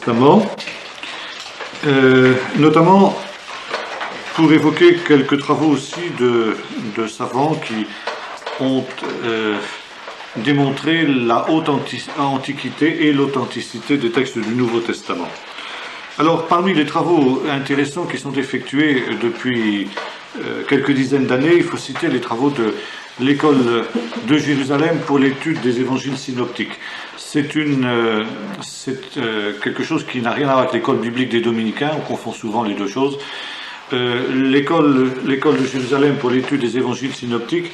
Testament, notamment pour évoquer quelques travaux aussi de savants qui ont démontré la haute antiquité et l'authenticité des textes du Nouveau Testament. Alors, parmi les travaux intéressants qui sont effectués depuis quelques dizaines d'années, il faut citer les travaux de l'école de Jérusalem pour l'étude des évangiles synoptiques. C'est quelque chose qui n'a rien à voir avec l'école biblique des Dominicains, on confond souvent les deux choses. L'école de Jérusalem pour l'étude des évangiles synoptiques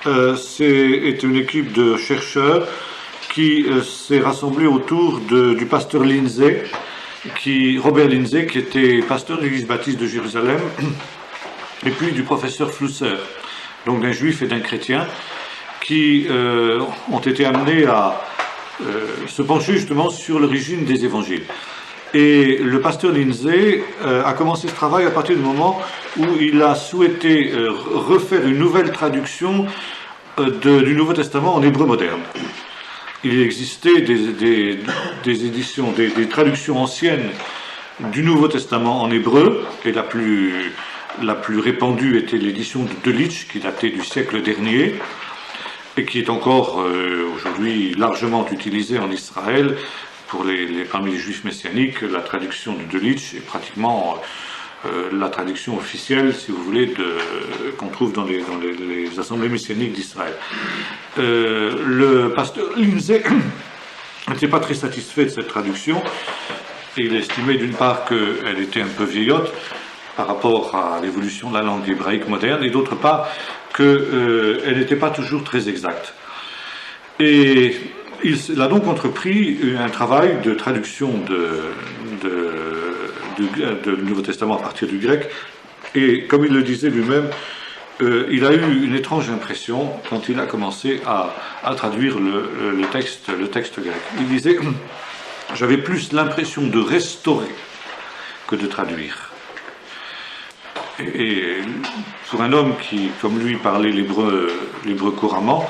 est une équipe de chercheurs qui s'est rassemblée autour du pasteur Robert Lindsay, qui était pasteur de l'église baptiste de Jérusalem, et puis du professeur Flusser, donc d'un juif et d'un chrétien, qui ont été amenés à se pencher justement sur l'origine des évangiles. Et le pasteur Lindsay a commencé ce travail à partir du moment où il a souhaité refaire une nouvelle traduction du Nouveau Testament en hébreu moderne. Il existait des éditions, des traductions anciennes du Nouveau Testament en hébreu, et la plus répandue était l'édition de Delitzsch, qui datait du siècle dernier, et qui est encore aujourd'hui largement utilisée en Israël. Parmi les juifs messianiques, la traduction de Delitzsch est pratiquement la traduction officielle, si vous voulez, qu'on trouve dans les assemblées messianiques d'Israël. Le pasteur Lindsay n'était pas très satisfait de cette traduction, et il estimait d'une part qu'elle était un peu vieillotte par rapport à l'évolution de la langue hébraïque moderne, et d'autre part qu'elle n'était pas toujours très exacte. Et il a donc entrepris un travail de traduction du Nouveau Testament à partir du grec, et comme il le disait lui-même, il a eu une étrange impression quand il a commencé à traduire le texte grec. Il disait « J'avais plus l'impression de restaurer que de traduire ». Et pour un homme qui, comme lui, parlait l'hébreu couramment,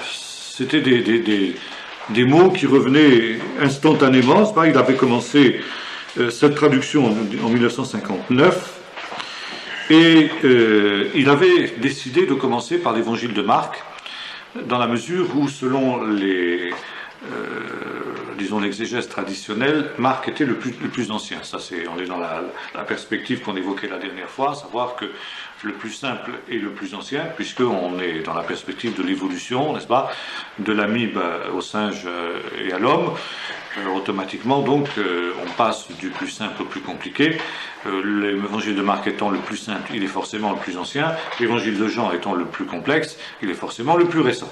c'était des mots qui revenaient instantanément. C'est pas, il avait commencé cette traduction en 1959, et il avait décidé de commencer par l'évangile de Marc, dans la mesure où, selon l'exégèse traditionnelle, Marc était le plus ancien. Ça, on est dans la perspective qu'on évoquait la dernière fois, à savoir que le plus simple est le plus ancien, puisqu'on est dans la perspective de l'évolution, n'est-ce pas, de l'amibe au singe et à l'homme. Automatiquement, donc, on passe du plus simple au plus compliqué. L'évangile de Marc étant le plus simple, il est forcément le plus ancien. L'évangile de Jean étant le plus complexe, il est forcément le plus récent.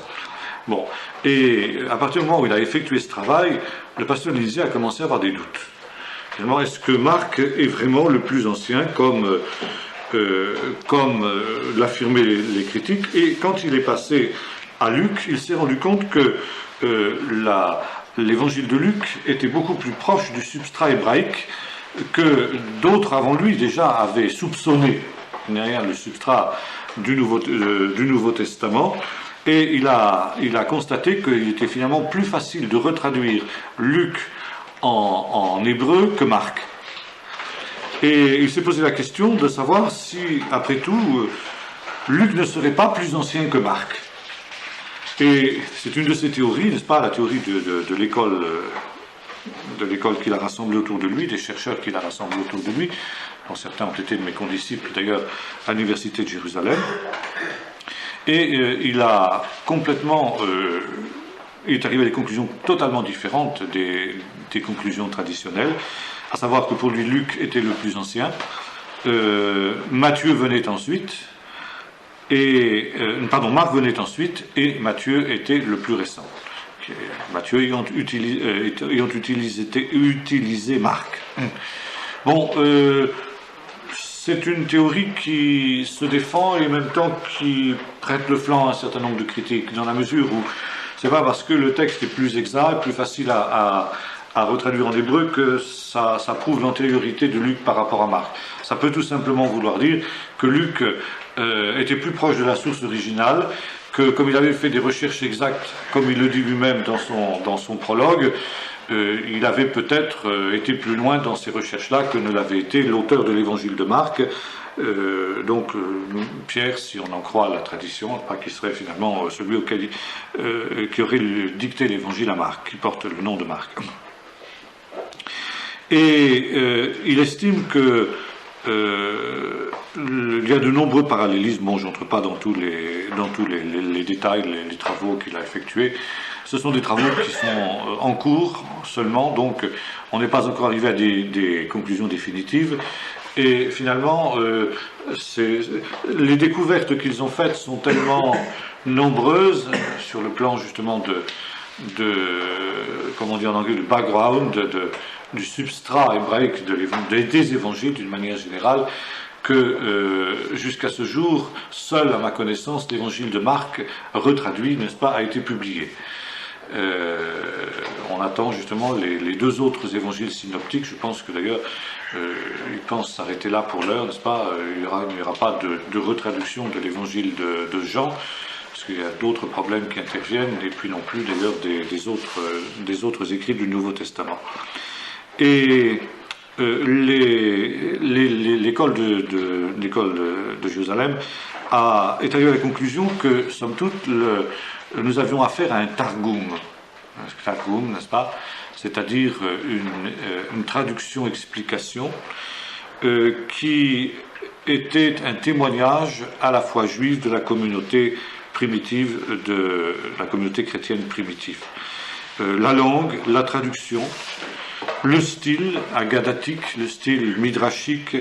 Bon, et à partir du moment où il a effectué ce travail, le pasteur Lindsay a commencé à avoir des doutes. Finalement, est-ce que Marc est vraiment le plus ancien, comme l'affirmaient les critiques? Et quand il est passé à Luc, il s'est rendu compte que l'évangile de Luc était beaucoup plus proche du substrat hébraïque, que d'autres avant lui déjà avaient soupçonné derrière le substrat du Nouveau Testament. Et il a constaté qu'il était finalement plus facile de retraduire Luc en hébreu que Marc. Et il s'est posé la question de savoir si, après tout, Luc ne serait pas plus ancien que Marc. Et c'est une de ses théories, n'est-ce pas, la théorie de l'école qu'il a rassemblée autour de lui, des chercheurs qu'il a rassemblés autour de lui, dont certains ont été de mes condisciples d'ailleurs à l'université de Jérusalem. Et il a complètement, il est arrivé à des conclusions totalement différentes des conclusions traditionnelles, à savoir que pour lui Luc était le plus ancien, Matthieu venait ensuite, Marc venait ensuite, et Matthieu était le plus récent. Matthieu ayant utilisé Marc. Bon. C'est une théorie qui se défend et en même temps qui prête le flanc à un certain nombre de critiques, dans la mesure où c'est pas parce que le texte est plus exact, plus facile à retraduire en hébreu que ça prouve l'antériorité de Luc par rapport à Marc. Ça peut tout simplement vouloir dire que Luc était plus proche de la source originale, que comme il avait fait des recherches exactes, comme il le dit lui-même dans son prologue, il avait peut-être été plus loin dans ces recherches-là que ne l'avait été l'auteur de l'évangile de Marc. Pierre, si on en croit la tradition, pas qu'il serait finalement celui qui aurait dicté l'évangile à Marc, qui porte le nom de Marc. Et il estime que il y a de nombreux parallélismes. Bon, je n'entre pas dans tous les détails, les travaux qu'il a effectués. Ce sont des travaux qui sont en cours seulement, donc on n'est pas encore arrivé à des conclusions définitives. Et finalement, les découvertes qu'ils ont faites sont tellement nombreuses sur le plan justement comment on dit en anglais, du background, du substrat hébraïque des évangiles d'une manière générale, que jusqu'à ce jour, seul à ma connaissance, l'évangile de Marc, retraduit, n'est-ce pas, a été publié. On attend justement les deux autres évangiles synoptiques. Je pense que d'ailleurs, ils pensent s'arrêter là pour l'heure, n'est-ce pas? Il n'y aura pas de retraduction de l'évangile de Jean, parce qu'il y a d'autres problèmes qui interviennent, et puis non plus d'ailleurs des autres écrits du Nouveau Testament. Et l'école de Jérusalem est arrivée à la conclusion que, somme toute, nous avions affaire à un targum, n'est-ce pas? C'est-à-dire une traduction-explication qui était un témoignage à la fois juif de la communauté primitive, de la communauté chrétienne primitive. La langue, la traduction, le style agadatique, le style midrashique,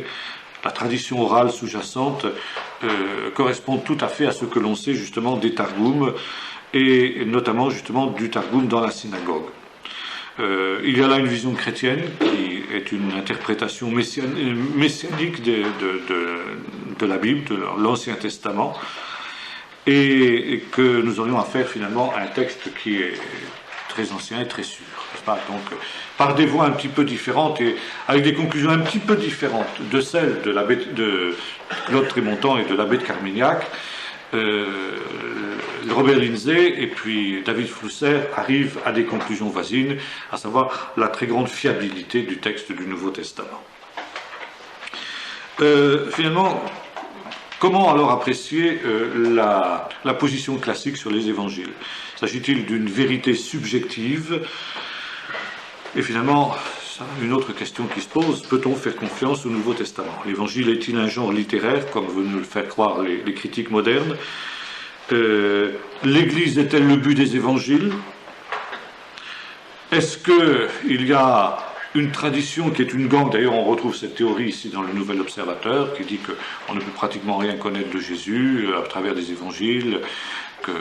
la tradition orale sous-jacente correspondent tout à fait à ce que l'on sait justement des targums, et notamment justement du targum dans la synagogue. Il y a là une vision chrétienne qui est une interprétation messianique de la Bible, de l'Ancien Testament, et que nous aurions affaire finalement à un texte qui est très ancien et très sûr, n'est-ce pas? Donc, par des voies un petit peu différentes et avec des conclusions un petit peu différentes de celles de Claude Trémontant et de l'abbé de Carmignac, Robert Lindsay et puis David Flusser arrivent à des conclusions voisines, à savoir la très grande fiabilité du texte du Nouveau Testament. Finalement, comment alors apprécier la position classique sur les évangiles? S'agit-il d'une vérité subjective? Et finalement, une autre question qui se pose, peut-on faire confiance au Nouveau Testament? L'évangile est-il un genre littéraire, comme veulent nous le faire croire les critiques modernes? L'Église est-elle le but des évangiles? Est-ce qu'il y a une tradition qui est une gangue? D'ailleurs, on retrouve cette théorie ici dans le Nouvel Observateur, qui dit qu'on ne peut pratiquement rien connaître de Jésus à travers des évangiles, que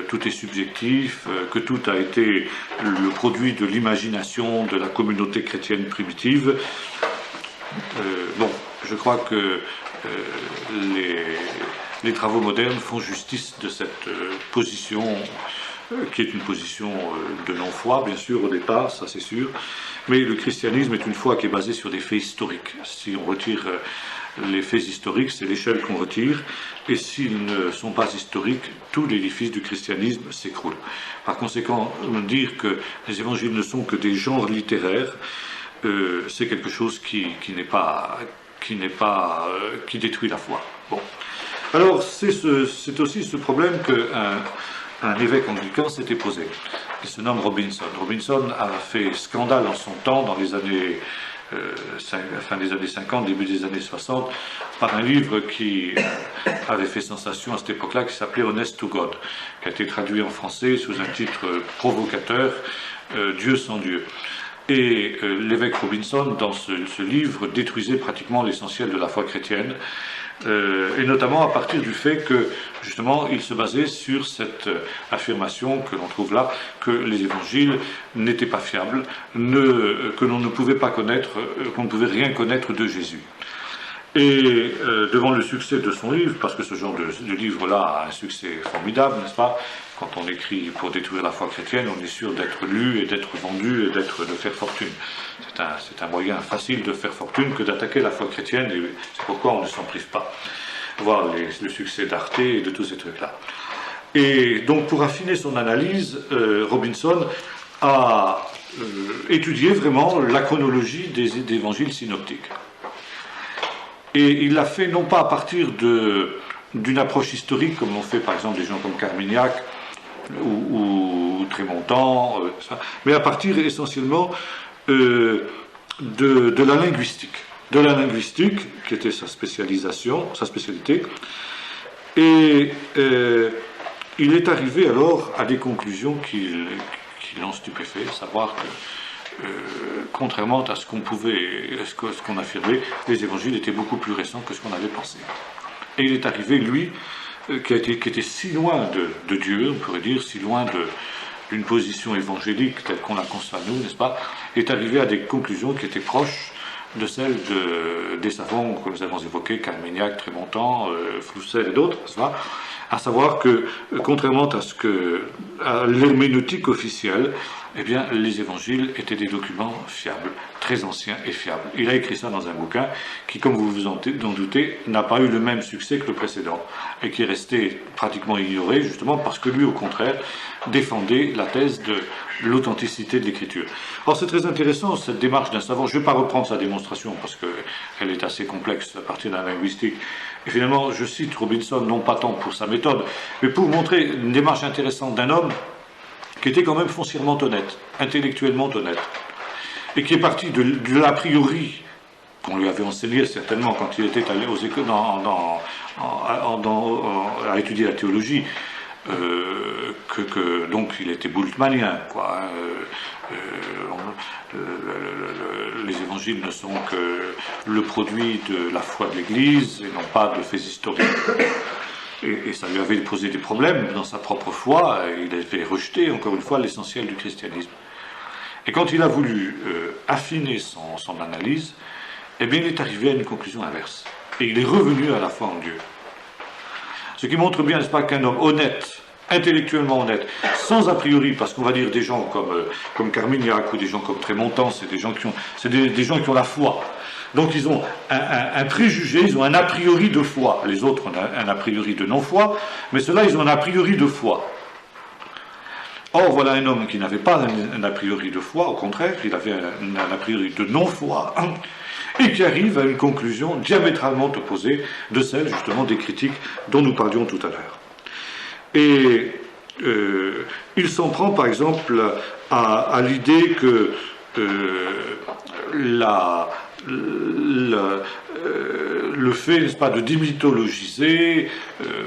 tout est subjectif, que tout a été le produit de l'imagination de la communauté chrétienne primitive. Bon, je crois que les travaux modernes font justice de cette position, qui est une position de non-foi, bien sûr, au départ, ça c'est sûr, mais le christianisme est une foi qui est basée sur des faits historiques. Si on retire les faits historiques, c'est l'échelle qu'on retire, et s'ils ne sont pas historiques, tout l'édifice du christianisme s'écroule. Par conséquent, dire que les évangiles ne sont que des genres littéraires, c'est quelque chose qui détruit la foi. Bon. Alors, c'est aussi ce problème qu'un évêque anglican s'était posé. Il se nomme Robinson. Robinson a fait scandale en son temps, dans les années fin des années 50, début des années 60, par un livre qui avait fait sensation à cette époque-là, qui s'appelait Honest to God, qui a été traduit en français sous un titre provocateur, Dieu sans Dieu. Et l'évêque Robinson, dans ce livre, détruisait pratiquement l'essentiel de la foi chrétienne, et notamment à partir du fait que, justement, il se basait sur cette affirmation que l'on trouve là, que les évangiles n'étaient pas fiables, que l'on ne pouvait pas connaître, qu'on ne pouvait rien connaître de Jésus. Et devant le succès de son livre, parce que ce genre de livre-là a un succès formidable, n'est-ce pas? Quand on écrit pour détruire la foi chrétienne, on est sûr d'être lu et d'être vendu et de faire fortune. C'est un moyen facile de faire fortune que d'attaquer la foi chrétienne, et c'est pourquoi on ne s'en prive pas. Voir le succès d'Arte et de tous ces trucs-là. Et donc pour affiner son analyse, Robinson a étudié vraiment la chronologie des évangiles synoptiques. Et il l'a fait non pas à partir d'une approche historique, comme l'ont fait par exemple des gens comme Carmignac ou Trémontant, mais à partir essentiellement de la linguistique. De la linguistique, qui était sa spécialité. Et il est arrivé alors à des conclusions qui l'ont stupéfait, à savoir que, contrairement à ce qu'on affirmait, les évangiles étaient beaucoup plus récents que ce qu'on avait pensé. Et il est arrivé, lui, qui était si loin de Dieu, on pourrait dire, si loin d'une position évangélique telle qu'on la conçoit nous, n'est-ce pas, est arrivé à des conclusions qui étaient proches de celles des savants que nous avons évoqués, Carmignac, Trémontant, Flusser et d'autres, à savoir que, contrairement à l'herméneutique officielle, eh bien, les évangiles étaient des documents fiables, très anciens et fiables. Il a écrit ça dans un bouquin qui, comme vous vous en doutez, n'a pas eu le même succès que le précédent, et qui est resté pratiquement ignoré, justement parce que lui, au contraire, défendait la thèse de l'authenticité de l'écriture. Or, c'est très intéressant, cette démarche d'un savant. Je ne vais pas reprendre sa démonstration, parce qu'elle est assez complexe à partir d'un linguistique. Et finalement, je cite Robinson, non pas tant pour sa méthode, mais pour montrer une démarche intéressante d'un homme qui était quand même foncièrement honnête, intellectuellement honnête, et qui est parti de l'a priori qu'on lui avait enseigné certainement quand il était allé aux écoles à étudier la théologie, donc il était bultmannien, quoi. Les évangiles ne sont que le produit de la foi de l'Église et non pas de faits historiques. Et ça lui avait posé des problèmes dans sa propre foi, il avait rejeté, encore une fois, l'essentiel du christianisme. Et quand il a voulu affiner son analyse, eh bien, il est arrivé à une conclusion inverse. Et il est revenu à la foi en Dieu. Ce qui montre bien, n'est-ce pas, qu'un homme honnête, intellectuellement honnête, sans a priori, parce qu'on va dire des gens comme Carmignac ou des gens comme Trémontant, c'est des gens qui ont la foi. Donc ils ont un préjugé, ils ont un a priori de foi. Les autres ont un a priori de non-foi, mais ceux-là, ils ont un a priori de foi. Or, voilà un homme qui n'avait pas un a priori de foi, au contraire, il avait un a priori de non-foi, et qui arrive à une conclusion diamétralement opposée de celle, justement, des critiques dont nous parlions tout à l'heure. Et il s'en prend, par exemple, à l'idée que le fait, n'est-ce pas, de démythologiser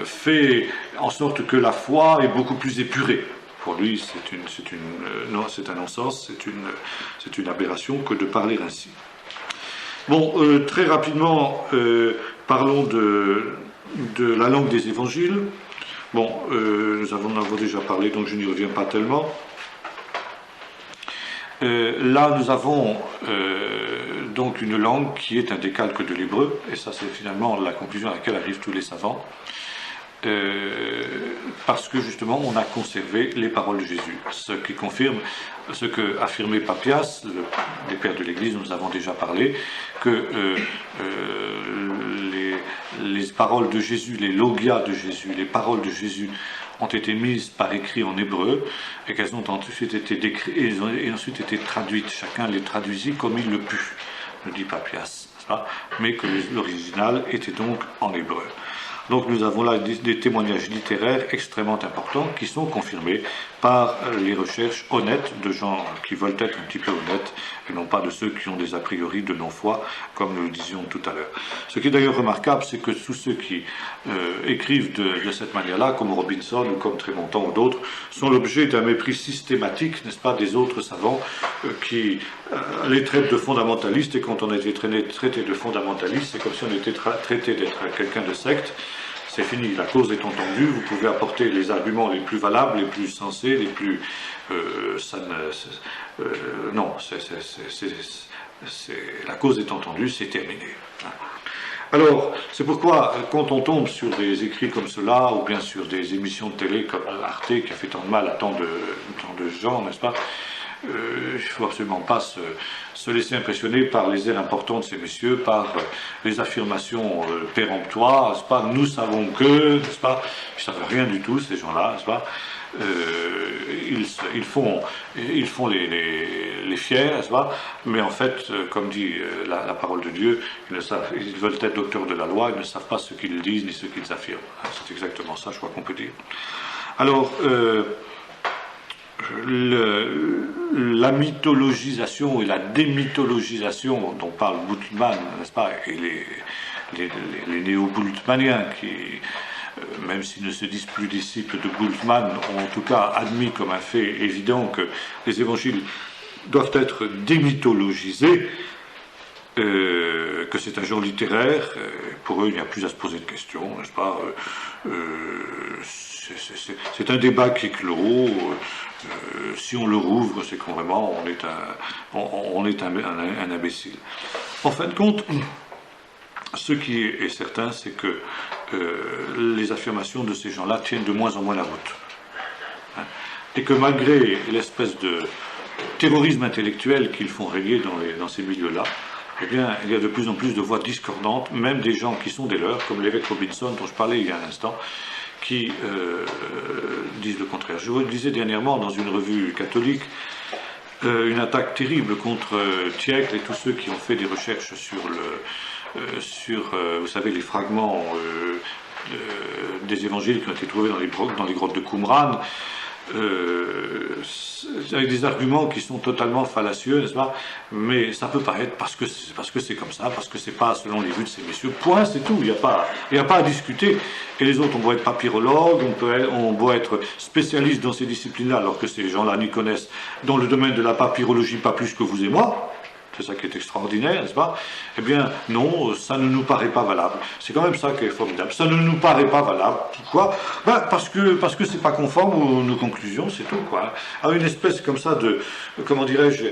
fait en sorte que la foi est beaucoup plus épurée. Pour lui, c'est un non-sens, c'est une aberration que de parler ainsi. Bon, très rapidement, parlons de la langue des évangiles. Bon, nous en avons déjà parlé, donc je n'y reviens pas tellement. Là, nous avons donc une langue qui est un décalque de l'hébreu, et ça, c'est finalement la conclusion à laquelle arrivent tous les savants. Parce que justement on a conservé les paroles de Jésus, ce qui confirme ce que affirmait Papias, des pères de l'Église, nous avons déjà parlé, que les paroles de Jésus, les logia de Jésus, les paroles de Jésus ont été mises par écrit en hébreu et qu'elles ont ensuite été et ensuite été traduites. Chacun les traduisit comme il le put, ne dit Papias, mais que l'original était donc en hébreu. Donc nous avons là des témoignages littéraires extrêmement importants qui sont confirmés par les recherches honnêtes de gens qui veulent être un petit peu honnêtes et non pas de ceux qui ont des a priori de non-foi, comme nous le disions tout à l'heure. Ce qui est d'ailleurs remarquable, c'est que tous ceux qui écrivent de cette manière-là, comme Robinson ou comme Trémontant ou d'autres, sont l'objet d'un mépris systématique, n'est-ce pas, des autres savants qui les traitent de fondamentalistes, et quand on a été traité de fondamentaliste, c'est comme si on était traité d'être quelqu'un de secte. C'est fini, la cause est entendue, vous pouvez apporter les arguments les plus valables, les plus sensés, les plus... la cause est entendue, c'est terminé. Alors, c'est pourquoi, quand on tombe sur des écrits comme cela, ou bien sur des émissions de télé comme Arte, qui a fait tant de mal à tant de gens, n'est-ce pas, il ne faut absolument pas se laisser impressionner par les airs importants de ces messieurs, par les affirmations péremptoires, n'est-ce pas, nous savons que, n'est-ce pas, ils ne savent rien du tout, ces gens-là, n'est-ce pas. Ils font les fiers, n'est-ce pas, mais en fait, comme dit la parole de Dieu, ils veulent être docteurs de la loi, ils ne savent pas ce qu'ils disent ni ce qu'ils affirment. C'est exactement ça, je crois qu'on peut dire. Alors, la mythologisation et la démythologisation dont parle Bultmann, n'est-ce pas, et les néo-bultmanniens qui, même s'ils ne se disent plus disciples de Bultmann, ont en tout cas admis comme un fait évident que les évangiles doivent être démythologisés, que c'est un genre littéraire, pour eux il n'y a plus à se poser de questions, n'est-ce pas, c'est un débat qui est clos, si on le rouvre, c'est qu'on vraiment on est un imbécile. En fin de compte, ce qui est certain, c'est que les affirmations de ces gens-là tiennent de moins en moins la route. Et que malgré l'espèce de terrorisme intellectuel qu'ils font régner dans ces milieux-là, eh bien, il y a de plus en plus de voix discordantes, même des gens qui sont des leurs, comme l'évêque Robinson dont je parlais il y a un instant, qui disent le contraire. Je vous le disais dernièrement dans une revue catholique, une attaque terrible contre Tieck et tous ceux qui ont fait des recherches sur vous savez, les fragments des évangiles qui ont été trouvés dans les grottes de Qumran, avec des arguments qui sont totalement fallacieux, n'est-ce pas? Mais ça peut paraître parce que c'est comme ça, parce que c'est pas selon les vues de ces messieurs. Point, c'est tout. Il n'y a pas à discuter. Et les autres, on doit être papyrologue, on doit être spécialiste dans ces disciplines-là, alors que ces gens-là n'y connaissent dans le domaine de la papyrologie pas plus que vous et moi. C'est ça qui est extraordinaire, n'est-ce pas? Eh bien, non, ça ne nous paraît pas valable. C'est quand même ça qui est formidable. Ça ne nous paraît pas valable. Pourquoi? Ben, parce que c'est pas conforme aux nos conclusions, c'est tout, quoi. À une espèce comme ça de, comment dirais-je,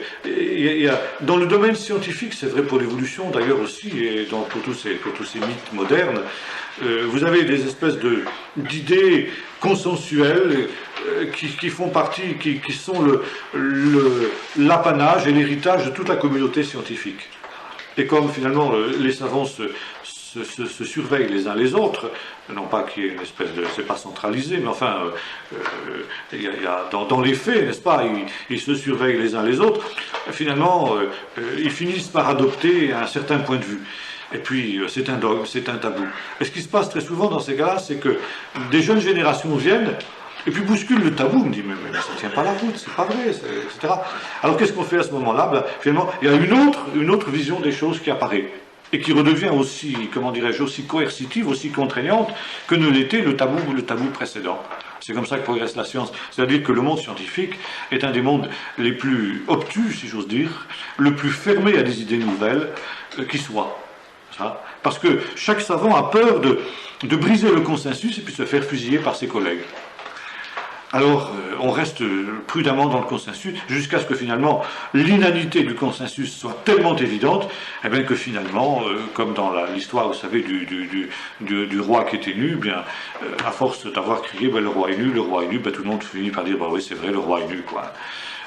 dans le domaine scientifique, c'est vrai pour l'évolution d'ailleurs aussi, et pour tous ces mythes modernes, vous avez des espèces d'idées consensuelles qui font partie, qui sont l'apanage et l'héritage de toute la communauté scientifique. Et comme finalement les savants se surveillent les uns les autres, non pas qu'il y ait une espèce de... c'est pas centralisé, mais enfin, il y a dans les faits, n'est-ce pas, ils se surveillent les uns les autres, finalement, ils finissent par adopter un certain point de vue. Et puis, c'est un dogme, c'est un tabou. Et ce qui se passe très souvent dans ces cas-là, c'est que des jeunes générations viennent et puis bousculent le tabou. On me dit, mais ça ne tient pas la route, c'est pas vrai, etc. Alors qu'est-ce qu'on fait à ce moment-là? Ben, finalement, il y a une autre vision des choses qui apparaît et qui redevient aussi, comment dirais-je, aussi coercitive, aussi contraignante que ne l'était le tabou précédent. C'est comme ça que progresse la science. C'est-à-dire que le monde scientifique est un des mondes les plus obtus, si j'ose dire, le plus fermé à des idées nouvelles qui soit. Parce que chaque savant a peur de briser le consensus et puis se faire fusiller par ses collègues. Alors, on reste prudemment dans le consensus jusqu'à ce que finalement l'inanité du consensus soit tellement évidente, eh bien que finalement, comme dans l'histoire, vous savez, du roi qui était nu, bien, à force d'avoir crié, ben, le roi est nu, ben, tout le monde finit par dire, ben oui, c'est vrai, le roi est nu, quoi.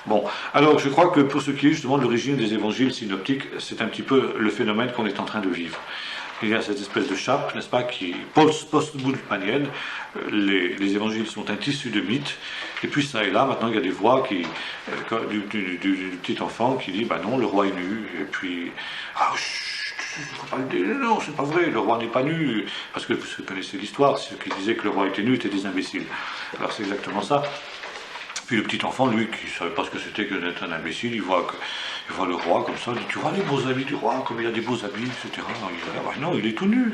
Bon, alors je crois que pour ce qui est justement de l'origine des évangiles synoptiques, c'est un petit peu le phénomène qu'on est en train de vivre. Il y a cette espèce de chape, n'est-ce pas, qui post-bultmannienne, les évangiles sont un tissu de mythes, et puis ça et là, maintenant il y a des voix du petit enfant qui dit, ben non, le roi est nu, et puis, ah, faut pas le dire, non, c'est pas vrai, le roi n'est pas nu, parce que vous connaissez l'histoire, ceux qui disaient que le roi était nu étaient des imbéciles. Alors c'est exactement ça. Puis le petit enfant, lui, qui ne savait pas ce que c'était que d'être un imbécile, il voit le roi comme ça, il dit, tu vois les beaux habits du roi, comme il a des beaux habits, etc. Non, il est tout nu.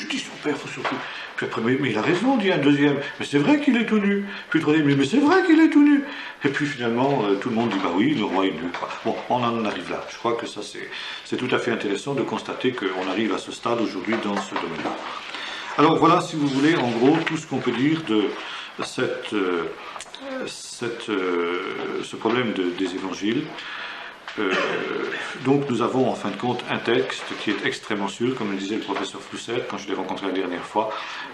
Il dit son père, faut surtout... Puis après, mais il a raison, dit un deuxième, mais c'est vrai qu'il est tout nu. Puis le troisième, mais c'est vrai qu'il est tout nu. Et puis finalement, tout le monde dit, bah oui, le roi est nu. Bon, on en arrive là. Je crois que ça, c'est tout à fait intéressant de constater qu'on arrive à ce stade aujourd'hui dans ce domaine-là. Alors voilà, si vous voulez, en gros, tout ce qu'on peut dire de ce problème des évangiles. Donc nous avons en fin de compte un texte qui est extrêmement sûr, comme le disait le professeur Flousset quand je l'ai rencontré la dernière fois.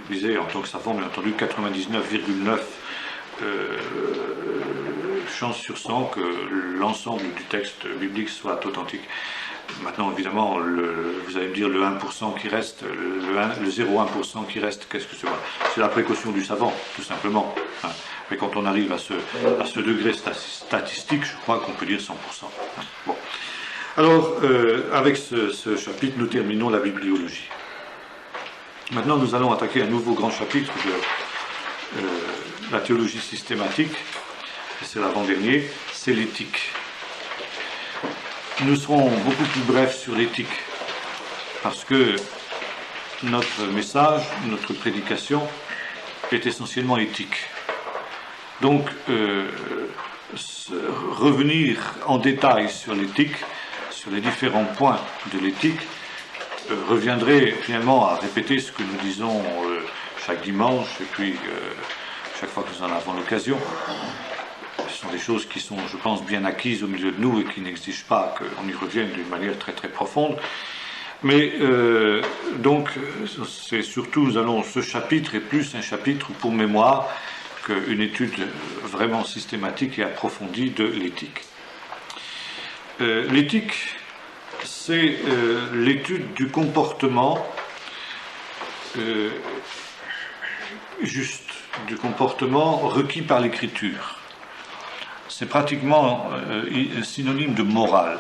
Il disait en tant que savant, bien entendu, 99,9 chance sur 100 que l'ensemble du texte biblique soit authentique. Maintenant, évidemment, vous allez me dire le 1% qui reste, le 0,1% qui reste, qu'est-ce que c'est? C'est la précaution du savant, tout simplement. Hein. Mais quand on arrive à ce degré statistique, je crois qu'on peut dire 100%. Hein. Bon. Alors, avec ce chapitre, nous terminons la bibliologie. Maintenant, nous allons attaquer un nouveau grand chapitre de la théologie systématique, et c'est l'avant-dernier, c'est l'éthique. Nous serons beaucoup plus brefs sur l'éthique, parce que notre message, notre prédication est essentiellement éthique. Donc, revenir en détail sur l'éthique, sur les différents points de l'éthique, reviendrait finalement à répéter ce que nous disons chaque dimanche, et puis chaque fois que nous en avons l'occasion. Ce sont des choses qui sont, je pense, bien acquises au milieu de nous et qui n'exigent pas qu'on y revienne d'une manière très très profonde. Mais donc, c'est surtout, ce chapitre est plus un chapitre pour mémoire qu'une étude vraiment systématique et approfondie de l'éthique. L'éthique, c'est l'étude du comportement juste, du comportement requis par l'Écriture. C'est pratiquement synonyme de morale.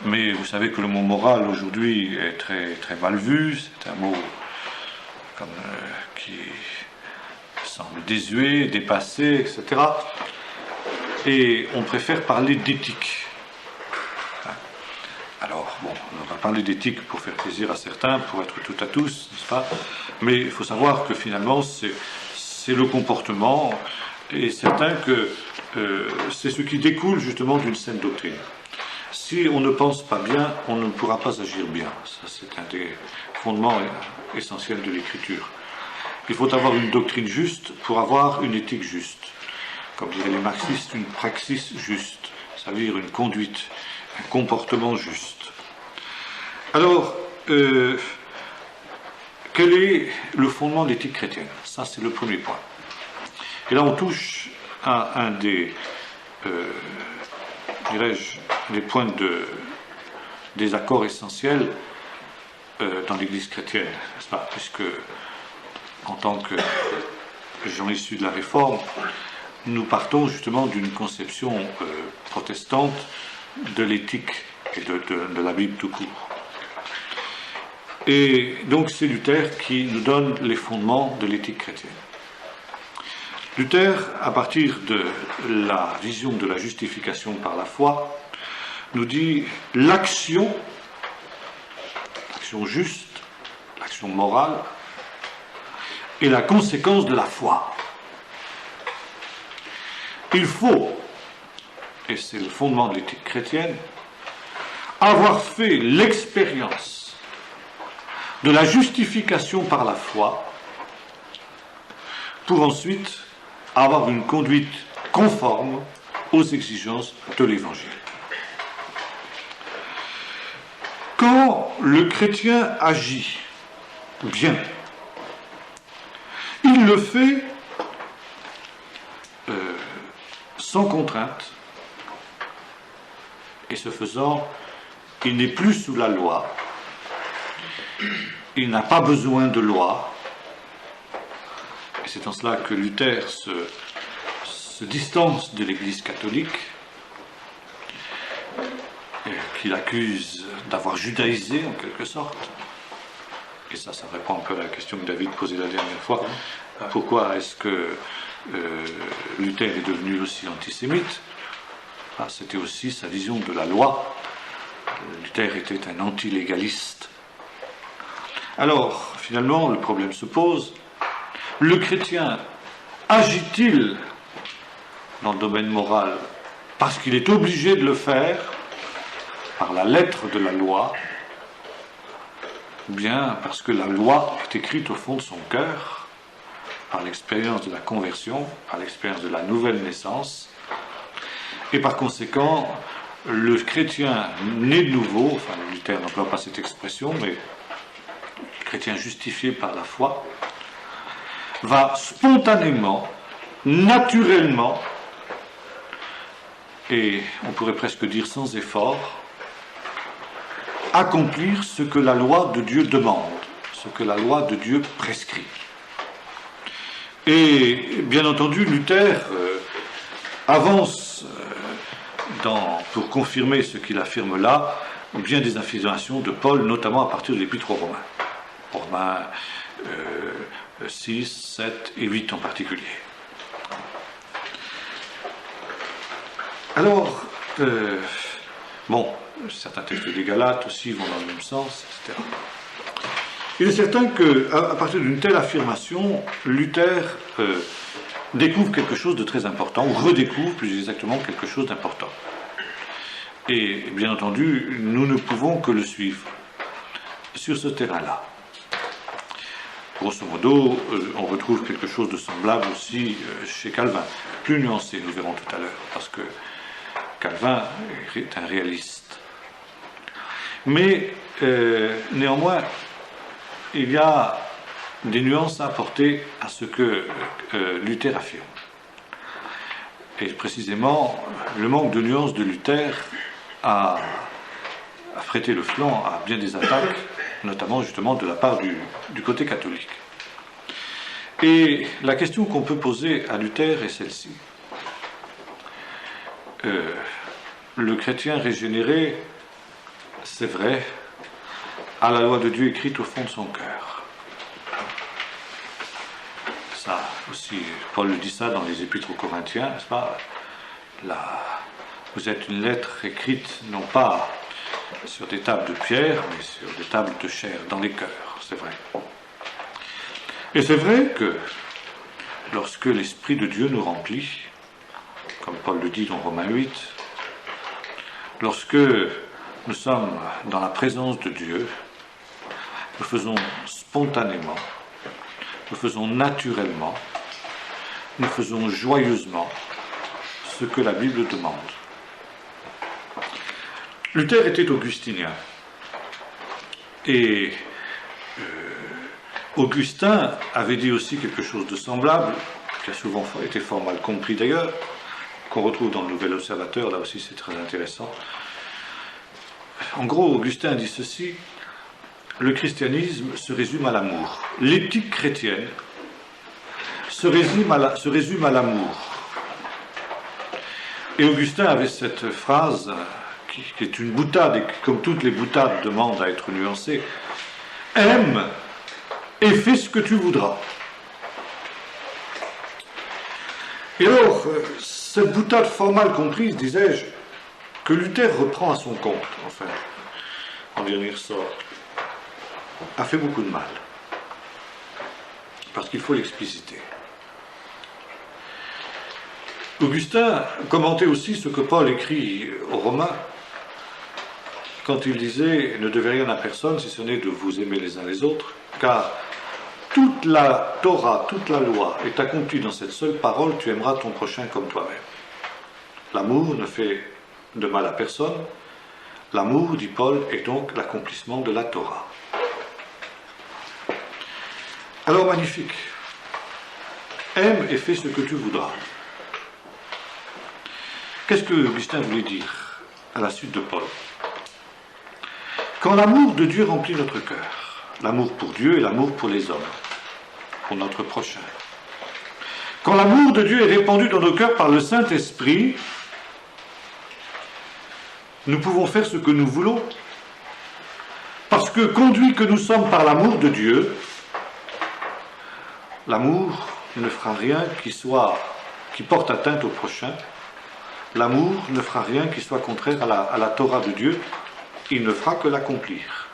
Mais vous savez que le mot moral aujourd'hui est très, très mal vu, c'est un mot qui semble désuet, dépassé, etc. Et on préfère parler d'éthique. Alors, bon, on va parler d'éthique pour faire plaisir à certains, pour être tout à tous, n'est-ce pas? Mais il faut savoir que finalement, c'est le comportement, et certain que c'est ce qui découle justement d'une saine doctrine. Si on ne pense pas bien, on ne pourra pas agir bien. Ça, c'est un des fondements essentiels de l'Écriture. Il faut avoir une doctrine juste pour avoir une éthique juste. Comme diraient les marxistes, une praxis juste, ça veut dire une conduite, un comportement juste. Alors, quel est le fondement de l'éthique chrétienne? Ça, c'est le premier point. Et là, on touche à un des, des points de désaccord essentiels dans l'Église chrétienne, n'est-ce pas? Puisque, en tant que gens issus de la Réforme, nous partons justement d'une conception protestante de l'éthique et de la Bible tout court. Et donc c'est Luther qui nous donne les fondements de l'éthique chrétienne. Luther, à partir de la vision de la justification par la foi, nous dit l'action juste, l'action morale, est la conséquence de la foi. Il faut, et c'est le fondement de l'éthique chrétienne, avoir fait l'expérience de la justification par la foi pour ensuite avoir une conduite conforme aux exigences de l'Évangile. Quand le chrétien agit bien, il le fait sans contrainte, et ce faisant, il n'est plus sous la loi, il n'a pas besoin de loi, et c'est en cela que Luther se distance de l'Église catholique, qu'il accuse d'avoir judaïsé en quelque sorte. Et ça répond un peu à la question que David posait la dernière fois. Pourquoi est-ce que Luther est devenu aussi antisémite? C'était aussi sa vision de la loi. Luther était un antilégaliste. Alors, finalement, le problème se pose. Le chrétien agit-il dans le domaine moral parce qu'il est obligé de le faire par la lettre de la loi, ou bien parce que la loi est écrite au fond de son cœur, par l'expérience de la conversion, par l'expérience de la nouvelle naissance, et par conséquent, le chrétien né de nouveau, enfin Luther n'emploie pas cette expression, mais le chrétien justifié par la foi, va spontanément, naturellement, et on pourrait presque dire sans effort, accomplir ce que la loi de Dieu demande, ce que la loi de Dieu prescrit. Et bien entendu, Luther avance pour confirmer ce qu'il affirme là, bien des affirmations de Paul, notamment à partir de l'Épître aux Romains. Romains 6, 7 et 8 en particulier. Alors, certains textes des Galates aussi vont dans le même sens, etc. Il est certain qu'à partir d'une telle affirmation, Luther découvre quelque chose de très important, ou redécouvre plus exactement quelque chose d'important. Et bien entendu, nous ne pouvons que le suivre sur ce terrain-là. Grosso modo, on retrouve quelque chose de semblable aussi chez Calvin, plus nuancé, nous verrons tout à l'heure, parce que Calvin est un réaliste. Mais néanmoins, il y a des nuances à apporter à ce que Luther affirme. Et précisément, le manque de nuances de Luther a prêté le flanc à bien des attaques, notamment justement de la part du côté catholique. Et la question qu'on peut poser à Luther est celle-ci. Le chrétien régénéré, c'est vrai, a la loi de Dieu écrite au fond de son cœur. Ça aussi, Paul dit ça dans les Épîtres aux Corinthiens, n'est-ce pas? Vous êtes une lettre écrite non pas sur des tables de pierre, mais sur des tables de chair, dans les cœurs, c'est vrai. Et c'est vrai que lorsque l'Esprit de Dieu nous remplit, comme Paul le dit dans Romains 8, lorsque nous sommes dans la présence de Dieu, nous faisons spontanément, nous faisons naturellement, nous faisons joyeusement ce que la Bible demande. Luther était augustinien. Et Augustin avait dit aussi quelque chose de semblable, qui a souvent été fort mal compris d'ailleurs, qu'on retrouve dans le Nouvel Observateur, là aussi c'est très intéressant. En gros, Augustin dit ceci: le christianisme se résume à l'amour. L'éthique chrétienne se résume à l'amour. Et Augustin avait cette phrase qui est une boutade, et qui, comme toutes les boutades, demande à être nuancée: aime et fais ce que tu voudras. Et alors, cette boutade fort mal comprise, disais-je, que Luther reprend à son compte, enfin, en dernier ressort, a fait beaucoup de mal. Parce qu'il faut l'expliciter. Augustin commentait aussi ce que Paul écrit aux Romains, quand il disait « Ne devez rien à personne si ce n'est de vous aimer les uns les autres, car toute la Torah, toute la loi est accomplie dans cette seule parole, tu aimeras ton prochain comme toi-même. » L'amour ne fait de mal à personne. L'amour, dit Paul, est donc l'accomplissement de la Torah. Alors, magnifique. Aime et fais ce que tu voudras. Qu'est-ce que Augustin voulait dire à la suite de Paul? Quand l'amour de Dieu remplit notre cœur, l'amour pour Dieu et l'amour pour les hommes, pour notre prochain, quand l'amour de Dieu est répandu dans nos cœurs par le Saint-Esprit, nous pouvons faire ce que nous voulons, parce que conduits que nous sommes par l'amour de Dieu, l'amour ne fera rien qui porte atteinte au prochain. L'amour ne fera rien qui soit contraire à la Torah de Dieu. Il ne fera que l'accomplir.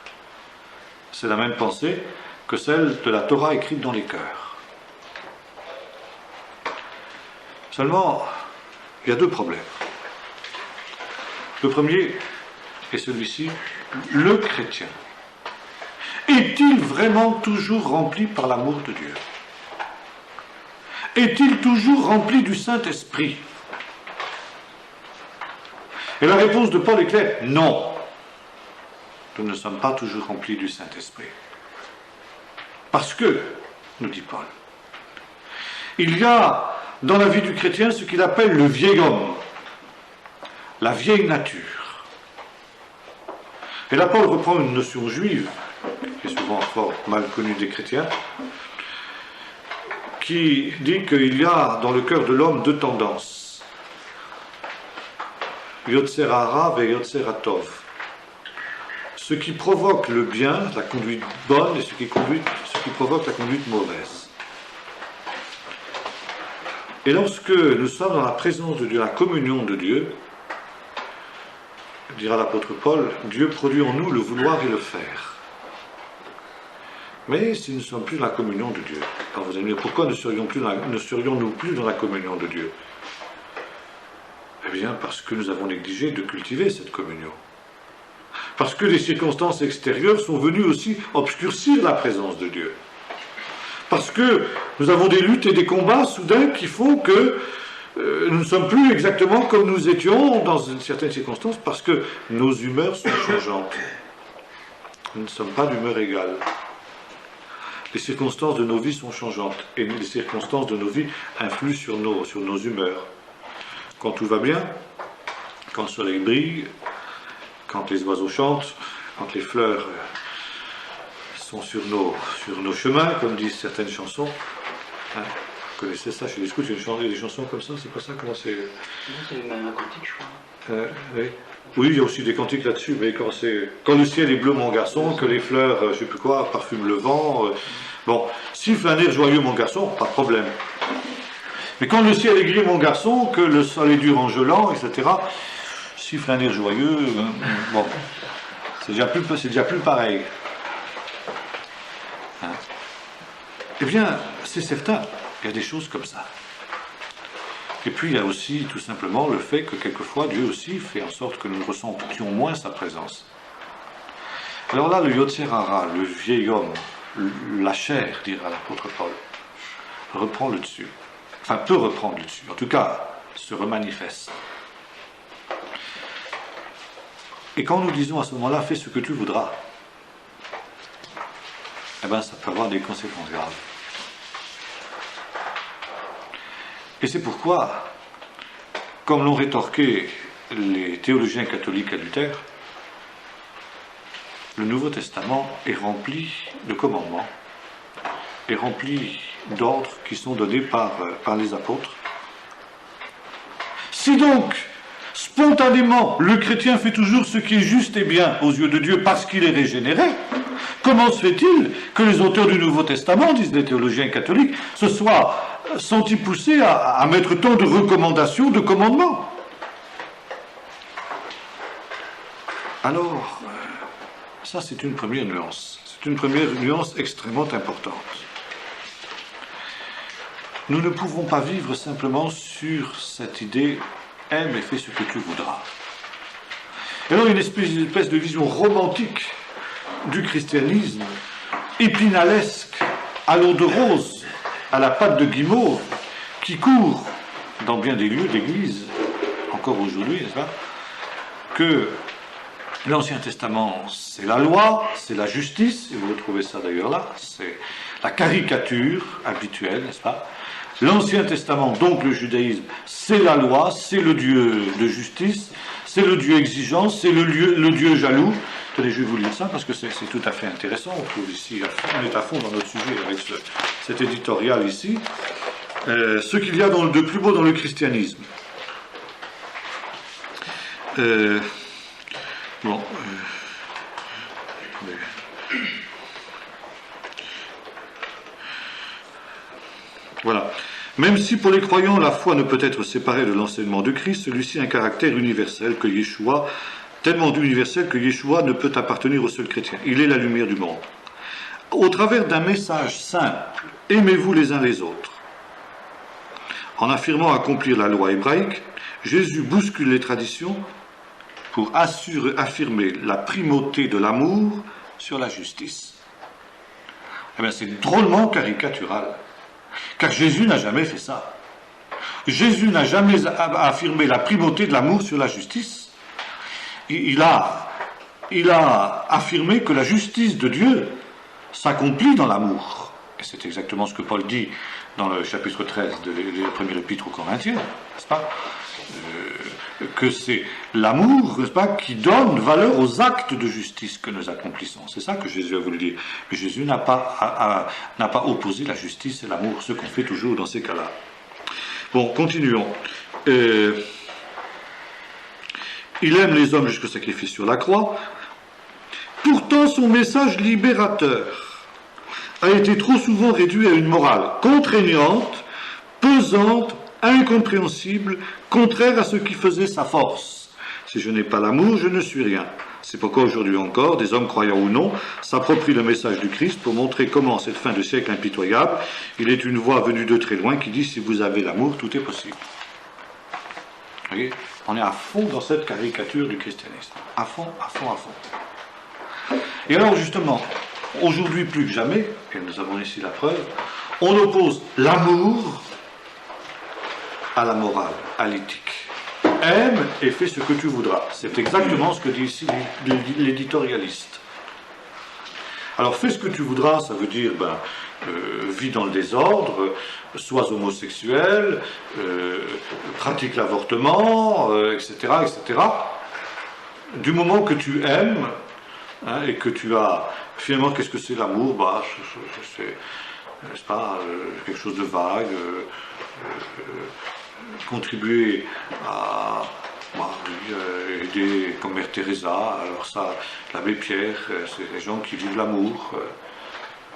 C'est la même pensée que celle de la Torah écrite dans les cœurs. Seulement, il y a deux problèmes. Le premier est celui-ci: le chrétien est-il vraiment toujours rempli par l'amour de Dieu? Est-il toujours rempli du Saint-Esprit? Et la réponse de Paul est claire: non. Nous ne sommes pas toujours remplis du Saint-Esprit. Parce que, nous dit Paul, il y a dans la vie du chrétien ce qu'il appelle le vieil homme. la vieille nature. Et là, Paul reprend une notion juive, qui est souvent fort mal connue des chrétiens, qui dit qu'il y a dans le cœur de l'homme deux tendances. Yotzer hara ve Yotzer hatov. Ce qui provoque le bien, la conduite bonne, et ce qui provoque la conduite mauvaise. Et lorsque nous sommes dans la présence de Dieu, la communion de Dieu, dira l'apôtre Paul, Dieu produit en nous le vouloir et le faire. Mais si nous ne sommes plus dans la communion de Dieu, alors vous allez me dire, pourquoi ne serions-nous plus dans la communion de Dieu? Eh bien, parce que nous avons négligé de cultiver cette communion. Parce que les circonstances extérieures sont venues aussi obscurcir la présence de Dieu. Parce que nous avons des luttes et des combats soudains qui font que nous ne sommes plus exactement comme nous étions dans certaines circonstances, parce que nos humeurs sont changeantes. Nous ne sommes pas d'humeur égale. Les circonstances de nos vies sont changeantes, et les circonstances de nos vies influent sur nos humeurs. Quand tout va bien, quand le soleil brille, quand les oiseaux chantent, quand les fleurs sont sur nos chemins, comme disent certaines chansons. Hein, vous connaissez ça chez les scouts, il y a des chansons comme ça, c'est pas ça? Comment c'est? C'est même un cantique, je crois. Oui. Oui, il y a aussi des cantiques là-dessus, mais quand le ciel est bleu, mon garçon, que les fleurs, je ne sais plus quoi, parfument le vent. Bon, siffle un air joyeux, mon garçon, pas de problème. Mais quand le ciel est gris, mon garçon, que le sol est dur en gelant, etc., siffle un air joyeux, bon, c'est déjà plus pareil. Hein? Eh bien, c'est certain, il y a des choses comme ça. Et puis il y a aussi tout simplement le fait que quelquefois Dieu aussi fait en sorte que nous ressentions moins sa présence. Alors là, le Yotzer hara, le vieil homme, la chair, dira l'apôtre Paul, reprend le dessus. Enfin, peut reprendre le dessus. En tout cas, se remanifeste. Et quand nous disons à ce moment-là, fais ce que tu voudras, eh bien, ça peut avoir des conséquences graves. Et c'est pourquoi, comme l'ont rétorqué les théologiens catholiques à Luther, le Nouveau Testament est rempli de commandements, est rempli d'ordres qui sont donnés par les apôtres. Si donc, spontanément, le chrétien fait toujours ce qui est juste et bien aux yeux de Dieu parce qu'il est régénéré, comment se fait-il que les auteurs du Nouveau Testament, disent les théologiens catholiques, se soient sentis poussés à mettre tant de recommandations, de commandements? Alors, ça c'est une première nuance. C'est une première nuance extrêmement importante. Nous ne pouvons pas vivre simplement sur cette idée « aime et fais ce que tu voudras ». Et alors une espèce de vision romantique du christianisme, épinalesque, à l'eau de rose, à la patte de guimauve, qui court dans bien des lieux d'église, encore aujourd'hui, n'est-ce pas, que l'Ancien Testament, c'est la loi, c'est la justice, et vous retrouvez ça d'ailleurs là, c'est la caricature habituelle, n'est-ce pas? L'Ancien Testament, donc le judaïsme, c'est la loi, c'est le Dieu de justice, c'est le Dieu exigeant, c'est le Dieu jaloux. Attendez, je vais vous lire ça parce que c'est tout à fait intéressant. On trouve ici, on est à fond dans notre sujet avec cet éditorial ici. Ce qu'il y a de plus beau dans le christianisme. Voilà. Même si pour les croyants la foi ne peut être séparée de l'enseignement de Christ, celui-ci a un caractère universel que Yeshua, tellement universel que Yeshua ne peut appartenir au seul chrétien. Il est la lumière du monde. Au travers d'un message simple, aimez-vous les uns les autres. En affirmant accomplir la loi hébraïque, Jésus bouscule les traditions pour affirmer la primauté de l'amour sur la justice. Eh bien, c'est drôlement caricatural. Car Jésus n'a jamais fait ça. Jésus n'a jamais affirmé la primauté de l'amour sur la justice. Il a affirmé que la justice de Dieu s'accomplit dans l'amour. Et c'est exactement ce que Paul dit dans le chapitre 13 de la première épître aux Corinthiens, n'est-ce pas? que c'est l'amour, n'est-ce pas, qui donne valeur aux actes de justice que nous accomplissons. C'est ça que Jésus a voulu dire. Mais Jésus n'a pas opposé la justice et l'amour, ce qu'on fait toujours dans ces cas-là. Bon, continuons. Il aime les hommes jusqu'au sacrifice sur la croix. Pourtant, son message libérateur a été trop souvent réduit à une morale contraignante, pesante, incompréhensible, contraire à ce qui faisait sa force. Si je n'ai pas l'amour, je ne suis rien. C'est pourquoi aujourd'hui encore, des hommes croyants ou non, s'approprient le message du Christ pour montrer comment, en cette fin de siècle impitoyable, il est une voix venue de très loin qui dit « si vous avez l'amour, tout est possible ». Vous voyez, on est à fond dans cette caricature du christianisme. À fond, à fond, à fond. Et alors justement, aujourd'hui plus que jamais, et nous avons ici la preuve, on oppose l'amour à la morale, à l'éthique. Aime et fais ce que tu voudras. C'est exactement ce que dit ici l'éditorialiste. Alors fais ce que tu voudras, ça veut dire vis dans le désordre, sois homosexuel, pratique l'avortement, etc., etc. Du moment que tu aimes, hein, et que tu as... Finalement, qu'est-ce que c'est l'amour? C'est, n'est-ce pas, quelque chose de vague, contribuer à aider comme Mère Teresa. Alors ça, l'abbé Pierre, c'est des gens qui vivent l'amour.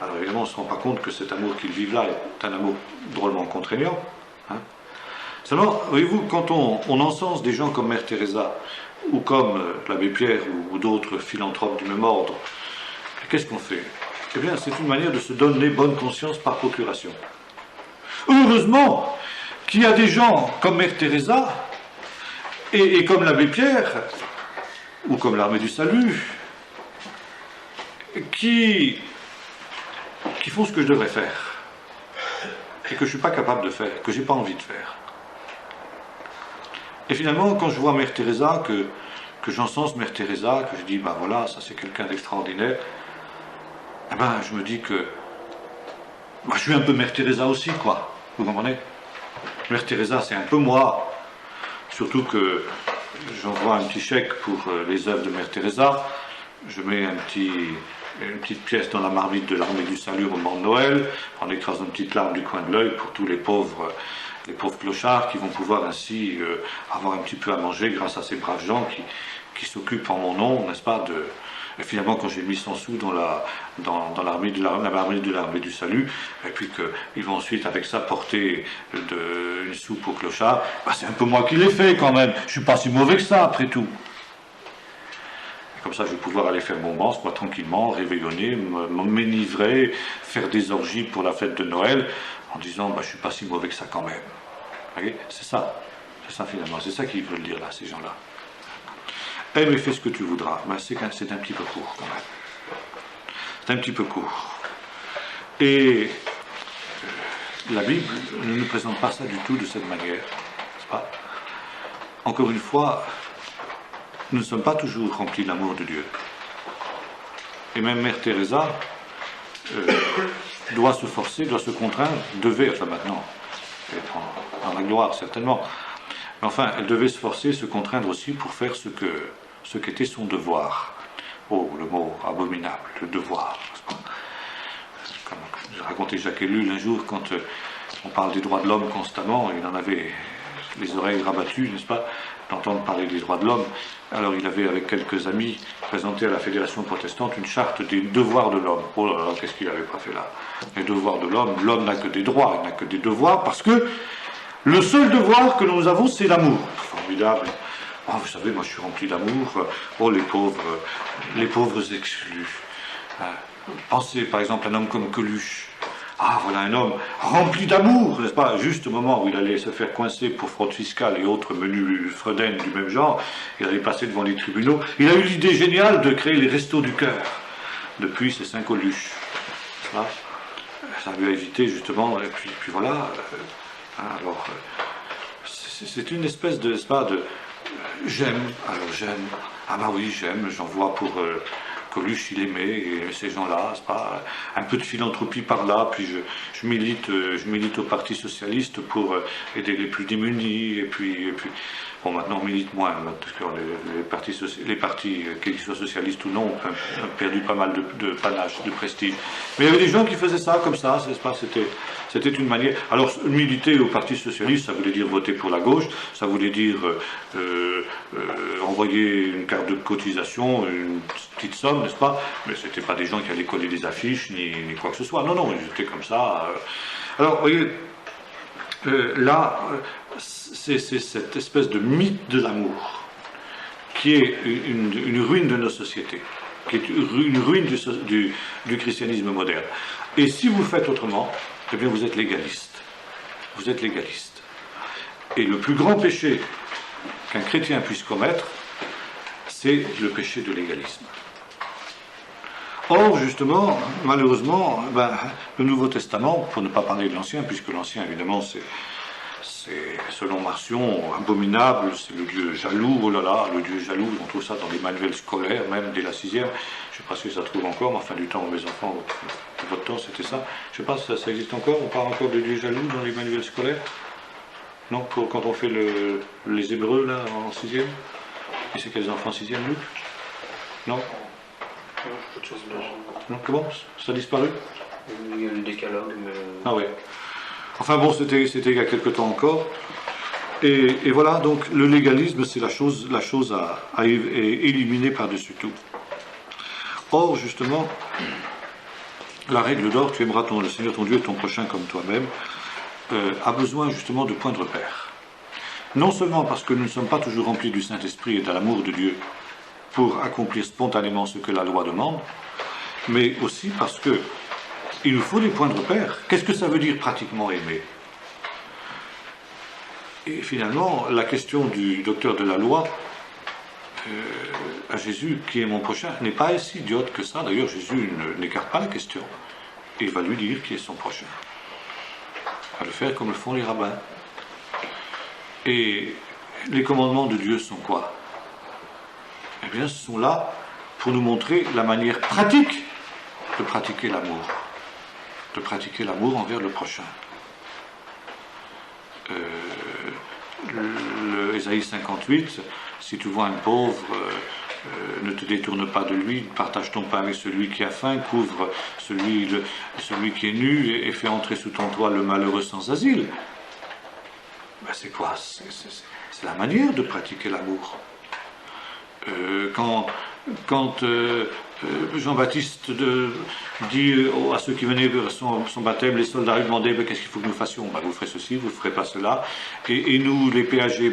Alors évidemment, on ne se rend pas compte que cet amour qu'ils vivent là est un amour drôlement contraignant. Hein. Seulement, voyez-vous, quand on encense des gens comme Mère Teresa, ou comme l'abbé Pierre, ou d'autres philanthropes du même ordre, qu'est-ce qu'on fait? Eh bien, c'est une manière de se donner bonne conscience par procuration. Heureusement qu'il y a des gens comme Mère Teresa, et comme l'abbé Pierre, ou comme l'Armée du Salut, qui font ce que je devrais faire, et que je ne suis pas capable de faire, que je n'ai pas envie de faire. Et finalement, quand je vois Mère Teresa, que j'encense Mère Teresa, que je dis, voilà, ça c'est quelqu'un d'extraordinaire, je me dis que je suis un peu Mère Teresa aussi, quoi. Vous comprenez? Mère Teresa, c'est un peu moi, surtout que j'envoie un petit chèque pour les œuvres de Mère Teresa, je mets une petite pièce dans la marmite de l'Armée du Salut au moment de Noël, en écrasant une petite larme du coin de l'œil pour tous les pauvres clochards qui vont pouvoir ainsi avoir un petit peu à manger grâce à ces braves gens qui s'occupent en mon nom, n'est-ce pas, et finalement, quand j'ai mis 100 sous dans l'armée de l'Armée du Salut, et puis qu'ils vont ensuite avec ça porter une soupe aux clochards, c'est un peu moi qui l'ai fait quand même, je suis pas si mauvais que ça après tout. Comme ça, je vais pouvoir aller faire mon manche, moi, tranquillement, réveillonner, m'enivrer, faire des orgies pour la fête de Noël, en disant, je ne suis pas si mauvais que ça quand même. Vous voyez, c'est ça finalement, c'est ça qu'ils veulent dire là, ces gens-là. Aime et fais ce que tu voudras. C'est un petit peu court quand même. C'est un petit peu court. Et la Bible ne nous présente pas ça du tout de cette manière, n'est-ce pas? Encore une fois, nous ne sommes pas toujours remplis de l'amour de Dieu. Et même Mère Teresa doit se forcer, doit se contraindre, devait, maintenant, être dans la gloire certainement, mais enfin, elle devait se forcer, se contraindre aussi pour faire ce qu'était son devoir. Oh, le mot abominable, le devoir. Comme j'ai raconté Jacques Ellul un jour, quand on parle des droits de l'homme constamment, il en avait les oreilles rabattues, n'est-ce pas, d'entendre parler des droits de l'homme. Alors il avait, avec quelques amis, présenté à la Fédération protestante une charte des devoirs de l'homme. Oh là là, qu'est-ce qu'il n'avait pas fait là? Les devoirs de l'homme n'a que des droits, il n'a que des devoirs, parce que le seul devoir que nous avons, c'est l'amour. Formidable. Oh, vous savez, moi je suis rempli d'amour. Oh, les pauvres exclus. Pensez par exemple à un homme comme Coluche. Ah, voilà un homme rempli d'amour, n'est-ce pas? Juste au moment où il allait se faire coincer pour fraude fiscale et autres menus fredaines du même genre, il allait passer devant les tribunaux. Il a eu l'idée géniale de créer les restos du cœur. Depuis, c'est Saint-Coluche. Ça lui a évité justement, et puis voilà. Alors, c'est une espèce de, n'est-ce pas, de... J'aime, oui, j'aime, j'en vois pour... Coluche, il aimait, et ces gens-là, c'est pas un peu de philanthropie par là, puis je milite au Parti Socialiste pour aider les plus démunis, et puis Bon, maintenant, on milite moins, parce que les partis, qu'ils soient socialistes ou non, ont perdu pas mal de panache, de prestige. Mais il y avait des gens qui faisaient ça comme ça, c'est pas, c'était une manière. Alors, militer au Parti socialiste, ça voulait dire voter pour la gauche, ça voulait dire envoyer une carte de cotisation, une petite somme, n'est-ce pas? Mais c'était pas des gens qui allaient coller des affiches, ni quoi que ce soit. Non, non, ils étaient comme ça. Alors, vous voyez, là, c'est cette espèce de mythe de l'amour qui est une ruine de nos sociétés, qui est une ruine du christianisme moderne. Et si vous faites autrement, eh bien vous êtes légaliste. Vous êtes légaliste. Et le plus grand péché qu'un chrétien puisse commettre, c'est le péché de l'égalisme. Or, justement, malheureusement, le Nouveau Testament, pour ne pas parler de l'Ancien, puisque l'Ancien, évidemment, c'est selon Marcion, abominable, c'est le Dieu jaloux, oh là là, le Dieu jaloux, on trouve ça dans les manuels scolaires, même dès la 6e, je ne sais pas si ça se trouve encore, mais enfin du temps où mes enfants, de votre temps, c'était ça, je ne sais pas si ça existe encore, on parle encore de Dieu jaloux dans les manuels scolaires? Non, quand on fait les Hébreux, là, en 6e? Et c'est quels enfants 6e, Luc? Non? Non, comment? Ça a disparu? Il y a le décalogue, mais... Ah oui. Enfin bon, c'était il y a quelque temps encore. Et voilà, donc le légalisme, c'est la chose à éliminer par-dessus tout. Or, justement, la règle d'or, tu aimeras le Seigneur ton Dieu et ton prochain comme toi-même, a besoin justement de points de repère. Non seulement parce que nous ne sommes pas toujours remplis du Saint-Esprit et de l'amour de Dieu pour accomplir spontanément ce que la loi demande, mais aussi parce que il nous faut des points de repère. Qu'est-ce que ça veut dire pratiquement aimer? Et finalement, la question du docteur de la loi à Jésus, qui est mon prochain, n'est pas si idiote que ça. D'ailleurs, Jésus n'écarte pas la question. Et il va lui dire qui est son prochain. Il va le faire comme le font les rabbins. Et les commandements de Dieu sont quoi? Eh bien, ce sont là pour nous montrer la manière pratique de pratiquer l'amour. De pratiquer l'amour envers le prochain. Ésaïe 58, si tu vois un pauvre, ne te détourne pas de lui, partage ton pain avec celui qui a faim, couvre celui qui est nu et fais entrer sous ton toit le malheureux sans asile. Ben c'est quoi? C'est la manière de pratiquer l'amour. Quand Jean-Baptiste dit à ceux qui venaient vers son baptême, les soldats lui demandaient qu'est-ce qu'il faut que nous fassions? Vous ferez ceci, vous ne ferez pas cela. Et nous, les péagers,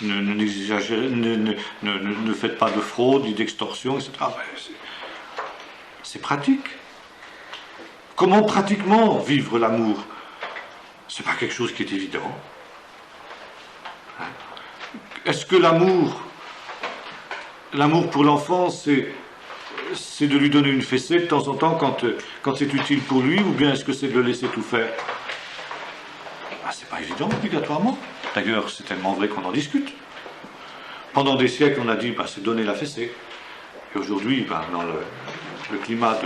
ne faites pas de fraude, ni d'extorsion, etc. C'est pratique. Comment pratiquement vivre l'amour? Ce n'est pas quelque chose qui est évident. Est-ce que l'amour pour l'enfant, c'est de lui donner une fessée de temps en temps quand c'est utile pour lui, ou bien est-ce que c'est de le laisser tout faire? C'est pas évident obligatoirement. D'ailleurs, c'est tellement vrai qu'on en discute. Pendant des siècles, on a dit c'est donner la fessée. Et aujourd'hui, dans le climat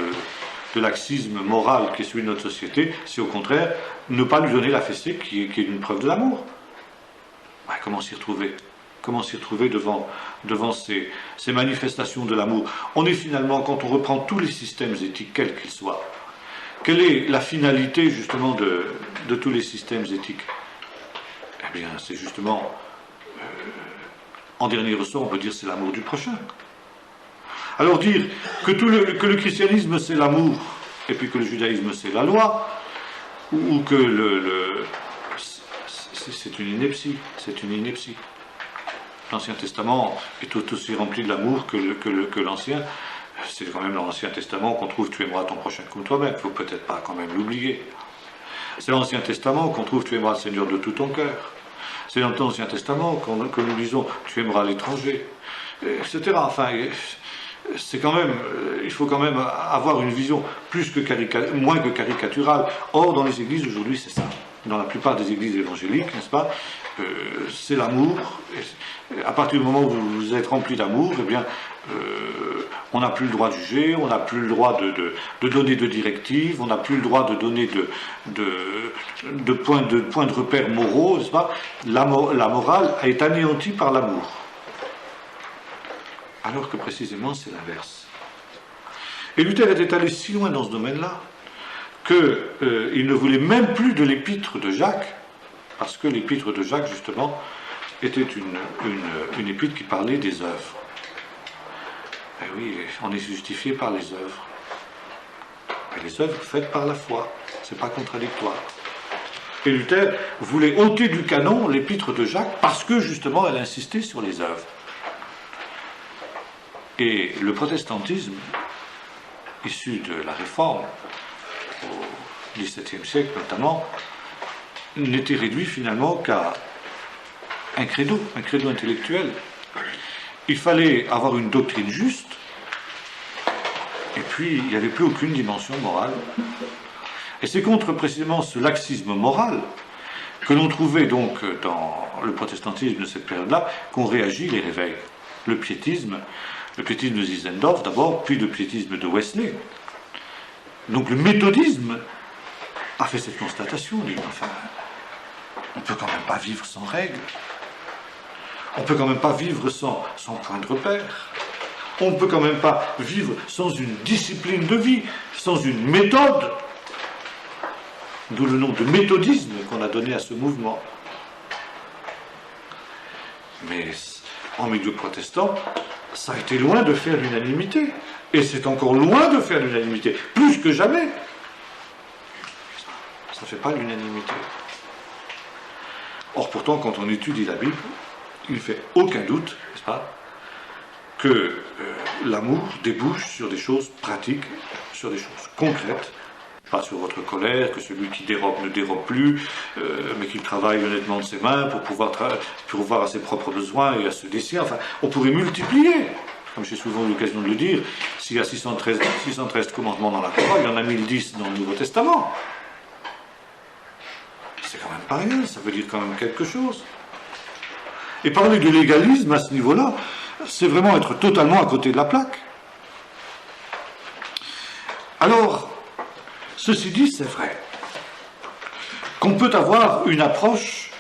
de laxisme moral qui est celui de notre société, c'est au contraire ne pas lui donner la fessée qui est une preuve de l'amour. Comment s'y retrouver? Comment s'y retrouver devant ces manifestations de l'amour? On est finalement, quand on reprend tous les systèmes éthiques, quels qu'ils soient, quelle est la finalité justement de tous les systèmes éthiques? Eh bien, c'est justement, en dernier ressort, on peut dire c'est l'amour du prochain. Alors dire que le christianisme c'est l'amour, et puis que le judaïsme c'est la loi, ou que c'est une ineptie, L'Ancien Testament est tout aussi rempli de l'amour que l'Ancien. C'est quand même dans l'Ancien Testament qu'on trouve tu aimeras ton prochain comme toi-même. Il ne faut peut-être pas quand même l'oublier. C'est dans l'Ancien Testament qu'on trouve tu aimeras le Seigneur de tout ton cœur. C'est dans l'Ancien Testament que nous lisons tu aimeras l'étranger, etc. Enfin, c'est quand même, il faut quand même avoir une vision moins que caricaturale. Or, dans les églises aujourd'hui, c'est ça. dans la plupart des églises évangéliques, n'est-ce pas, c'est l'amour. À partir du moment où vous êtes rempli d'amour, eh bien, on n'a plus le droit de juger, on n'a plus le droit de donner de directives, on n'a plus le droit de donner de points de repère moraux, n'est-ce pas. La morale est anéantie par l'amour. Alors que précisément c'est l'inverse. Et Luther était allé si loin dans ce domaine-là qu'il ne voulait même plus de l'épître de Jacques, parce que l'épître de Jacques, justement, était une épître qui parlait des œuvres. Et oui, on est justifié par les œuvres. Et les œuvres faites par la foi, c'est pas contradictoire. Et Luther voulait ôter du canon l'épître de Jacques parce que, justement, elle insistait sur les œuvres. Et le protestantisme, issu de la Réforme, au XVIIe siècle notamment, n'était réduit finalement qu'à un credo intellectuel. Il fallait avoir une doctrine juste, et puis il n'y avait plus aucune dimension morale. Et c'est contre précisément ce laxisme moral que l'on trouvait donc dans le protestantisme de cette période-là qu'ont réagi les réveils. Le piétisme de Zinzendorf d'abord, puis le piétisme de Wesley. Donc le méthodisme a fait cette constatation, dit, enfin, on ne peut quand même pas vivre sans règles, on ne peut quand même pas vivre sans point de repère, on ne peut quand même pas vivre sans une discipline de vie, sans une méthode, d'où le nom de méthodisme qu'on a donné à ce mouvement. Mais en milieu protestant, ça a été loin de faire l'unanimité. Et c'est encore loin de faire l'unanimité. Plus que jamais. Ça ne fait pas l'unanimité. Or, pourtant, quand on étudie la Bible, il ne fait aucun doute, n'est-ce pas, que l'amour débouche sur des choses pratiques, sur des choses concrètes. Pas sur votre colère, que celui qui dérobe ne dérobe plus, mais qu'il travaille honnêtement de ses mains pour pouvoir pourvoir à ses propres besoins et à ceux des siens. Enfin, on pourrait multiplier, comme j'ai souvent eu l'occasion de le dire, s'il y a 613 commandements dans la Torah, il y en a 1010 dans le Nouveau Testament. C'est quand même pas rien, ça veut dire quand même quelque chose. Et parler de légalisme à ce niveau-là, c'est vraiment être totalement à côté de la plaque. Alors, ceci dit, c'est vrai qu'on peut avoir une approche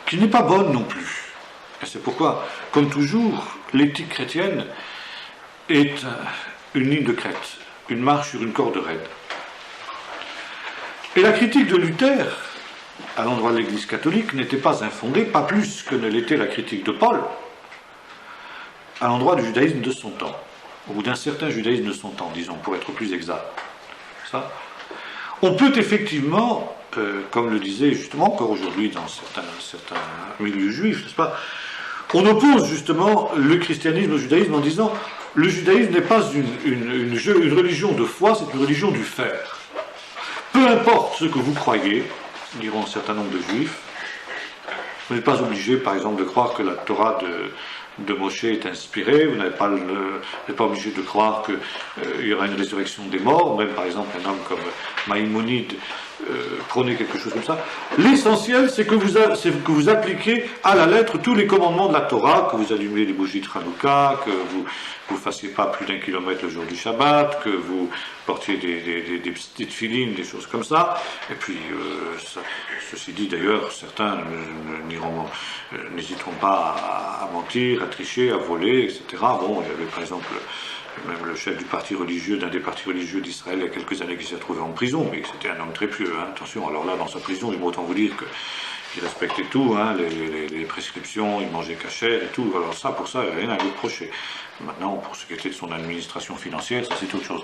qui n'est pas bonne non plus. Et c'est pourquoi, comme toujours, l'éthique chrétienne est une ligne de crête, une marche sur une corde raide. Et la critique de Luther à l'endroit de l'Église catholique n'était pas infondée, pas plus que ne l'était la critique de Paul à l'endroit du judaïsme de son temps, ou d'un certain judaïsme de son temps, disons, pour être plus exact. Ça. On peut effectivement, comme le disait justement encore aujourd'hui dans certains milieux juifs, n'est-ce pas, on oppose justement le christianisme au judaïsme en disant le judaïsme n'est pas une religion de foi, c'est une religion du faire. Peu importe ce que vous croyez, diront un certain nombre de juifs, vous n'êtes pas obligé par exemple de croire que la Torah de Moshe est inspirée, vous n'êtes pas obligé de croire qu'il y aura une résurrection des morts, même par exemple un homme comme Maïmonide prônait quelque chose comme ça. L'essentiel, c'est que vous appliquez à la lettre tous les commandements de la Torah, que vous allumez les bougies de Hanouka, que vous ne fassiez pas plus d'1 kilomètre le jour du Shabbat, que vous portiez des petites filines, des choses comme ça. Et puis, ceci dit d'ailleurs, certains n'hésiteront pas à mentir, à tricher, à voler, etc. Bon, il y avait par exemple même le chef du parti religieux, d'un des partis religieux d'Israël, il y a quelques années, qui s'est retrouvé en prison, mais c'était un homme très pieux, hein. Attention, alors là, dans sa prison, il m'a autant vous dire qu'il respectait tout, hein, les prescriptions, il mangeait cachère et tout, alors ça, pour ça, il n'y a rien à lui reprocher. Maintenant, pour ce qui était de son administration financière, ça c'est autre chose.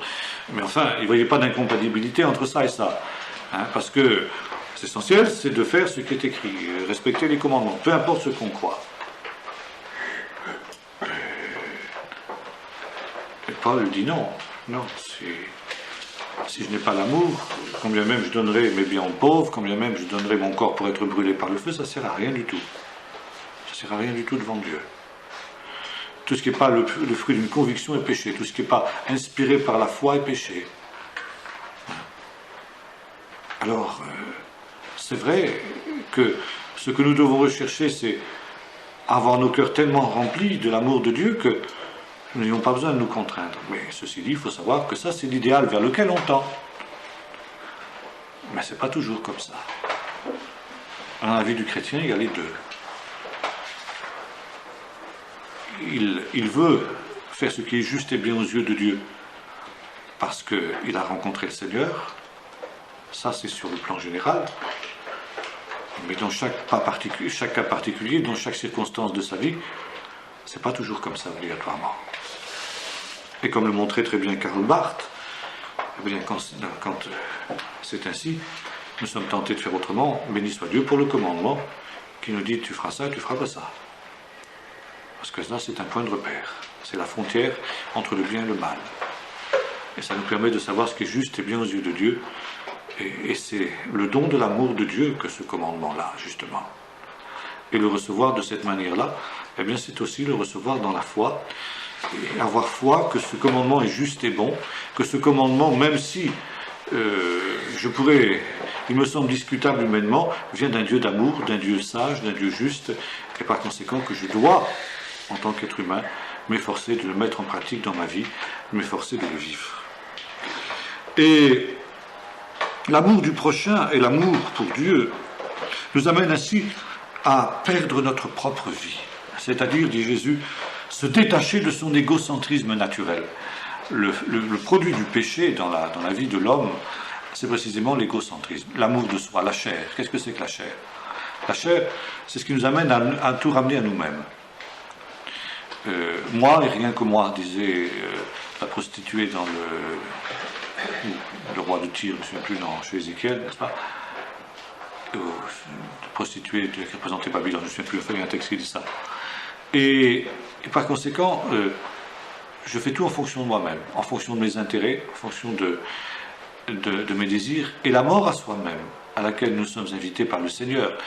Mais enfin, il ne voyait pas d'incompatibilité entre ça et ça, hein, parce que l'essentiel, c'est de faire ce qui est écrit, respecter les commandements, peu importe ce qu'on croit. Et Paul dit non, si je n'ai pas l'amour, combien même je donnerai mes biens aux pauvres, combien même je donnerai mon corps pour être brûlé par le feu, ça ne sert à rien du tout. Ça ne sert à rien du tout devant Dieu. Tout ce qui n'est pas le fruit d'une conviction est péché, tout ce qui n'est pas inspiré par la foi est péché. Alors, c'est vrai que ce que nous devons rechercher, c'est avoir nos cœurs tellement remplis de l'amour de Dieu que nous n'ayons pas besoin de nous contraindre. Mais ceci dit, il faut savoir que ça, c'est l'idéal vers lequel on tend. Mais ce n'est pas toujours comme ça. Dans la vie du chrétien, il y a les deux. Il veut faire ce qui est juste et bien aux yeux de Dieu parce qu'il a rencontré le Seigneur. Ça, c'est sur le plan général. Mais dans chaque cas particulier, dans chaque circonstance de sa vie, c'est pas toujours comme ça obligatoirement. Et comme le montrait très bien Karl Barth, eh bien, quand c'est ainsi, nous sommes tentés de faire autrement. Béni soit Dieu pour le commandement qui nous dit tu feras ça et tu feras pas ça. Parce que ça, c'est un point de repère. C'est la frontière entre le bien et le mal. Et ça nous permet de savoir ce qui est juste et bien aux yeux de Dieu. Et c'est le don de l'amour de Dieu que ce commandement-là, justement. Et le recevoir de cette manière-là, eh bien, c'est aussi le recevoir dans la foi. Et avoir foi que ce commandement est juste et bon, que ce commandement, même si il me semble discutable humainement, vient d'un Dieu d'amour, d'un Dieu sage, d'un Dieu juste, et par conséquent que je dois, en tant qu'être humain, m'efforcer de le mettre en pratique dans ma vie, m'efforcer de le vivre. Et l'amour du prochain et l'amour pour Dieu nous amène ainsi à perdre notre propre vie, c'est-à-dire, dit Jésus, se détacher de son égocentrisme naturel. Le produit du péché dans la vie de l'homme, c'est précisément l'égocentrisme, l'amour de soi, la chair. Qu'est-ce que c'est que la chair? La chair, c'est ce qui nous amène à tout ramener à nous-mêmes. Moi et rien que moi, disait la prostituée dans le roi de Tyr, je ne me souviens plus, chez Ézéchiel, n'est-ce pas? Prostituée qui représentait Babylone, je ne me souviens plus, il y a un texte qui dit ça. Et par conséquent, je fais tout en fonction de moi-même, en fonction de mes intérêts, en fonction de mes désirs, et la mort à soi-même, à laquelle nous sommes invités par le Seigneur,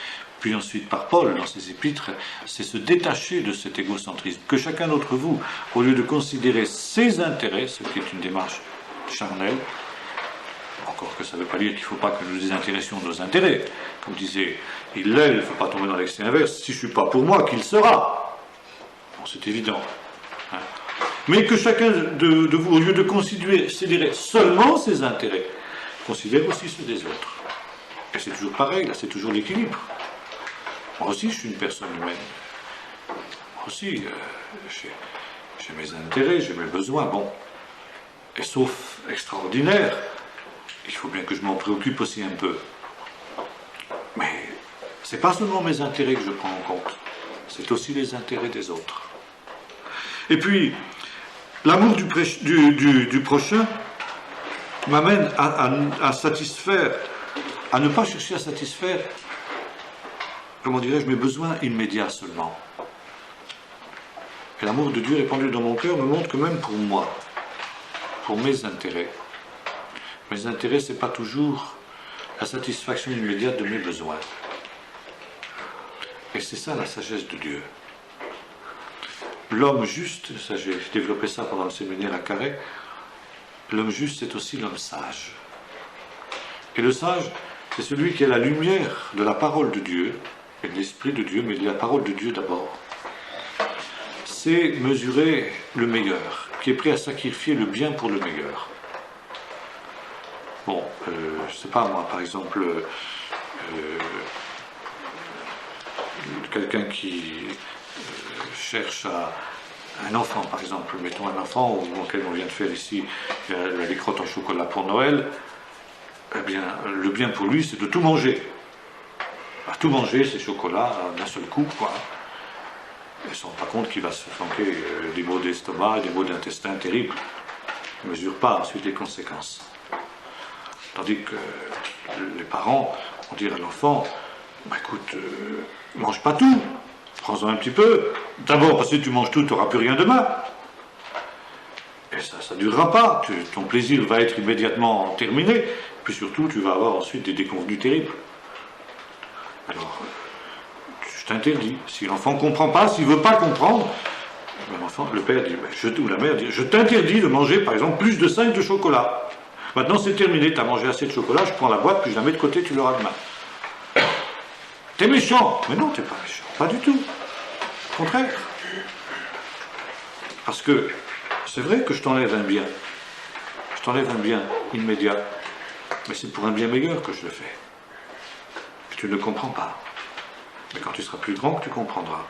puis ensuite par Paul dans ses épîtres, c'est se détacher de cet égocentrisme. Que chacun d'entre vous, au lieu de considérer ses intérêts, ce qui est une démarche charnelle, encore que ça ne veut pas dire qu'il ne faut pas que nous désintéressions de nos intérêts. Comme disait Hillel, il ne faut pas tomber dans l'excès inverse. Si je ne suis pas pour moi, qu'il sera? Bon, c'est évident. Hein. Mais que chacun de vous, au lieu de considérer seulement ses intérêts, considère aussi ceux des autres. Et c'est toujours pareil, là, c'est toujours l'équilibre. Moi aussi, je suis une personne humaine. Moi aussi, j'ai mes intérêts, j'ai mes besoins. Bon. Et sauf extraordinaire, il faut bien que je m'en préoccupe aussi un peu. Mais ce n'est pas seulement mes intérêts que je prends en compte, c'est aussi les intérêts des autres. Et puis, l'amour du prochain m'amène à satisfaire, à ne pas chercher à satisfaire, comment dirais-je, mes besoins immédiats seulement. Et l'amour de Dieu répandu dans mon cœur me montre que même pour moi, pour mes intérêts, ce n'est pas toujours la satisfaction immédiate de mes besoins. Et c'est ça la sagesse de Dieu. L'homme juste, ça j'ai développé ça pendant le séminaire à Carhaix, l'homme juste c'est aussi l'homme sage. Et le sage, c'est celui qui a la lumière de la parole de Dieu, et de l'Esprit de Dieu, mais de la parole de Dieu d'abord. C'est mesurer le meilleur, qui est prêt à sacrifier le bien pour le meilleur. Bon, je ne sais pas moi, par exemple, quelqu'un qui cherche un enfant, par exemple, mettons un enfant auquel on vient de faire ici les crottes en chocolat pour Noël, eh bien, le bien pour lui, c'est de tout manger. Tout manger, ces chocolats, d'un seul coup, quoi. Il ne se rend pas compte qu'il va se flanquer des maux d'estomac, des maux d'intestin terribles. Il ne mesure pas ensuite les conséquences. Tandis que les parents vont dire à l'enfant, bah, écoute, mange pas tout, prends-en un petit peu. D'abord, parce que si tu manges tout, tu n'auras plus rien demain. Et ça ne durera pas. Ton plaisir va être immédiatement terminé. Puis surtout, tu vas avoir ensuite des déconvenues terribles. Alors, je t'interdis. Si l'enfant ne comprend pas, s'il ne veut pas comprendre, l'enfant, le père dit, ou la mère dit, je t'interdis de manger, par exemple, plus de 5 de chocolat. Maintenant, c'est terminé, tu as mangé assez de chocolat, je prends la boîte, puis je la mets de côté, tu l'auras demain. T'es méchant. Mais non, t'es pas méchant. Pas du tout. Au contraire. Parce que c'est vrai que je t'enlève un bien. Je t'enlève un bien immédiat. Mais c'est pour un bien meilleur que je le fais. Et tu ne le comprends pas. Mais quand tu seras plus grand, tu comprendras.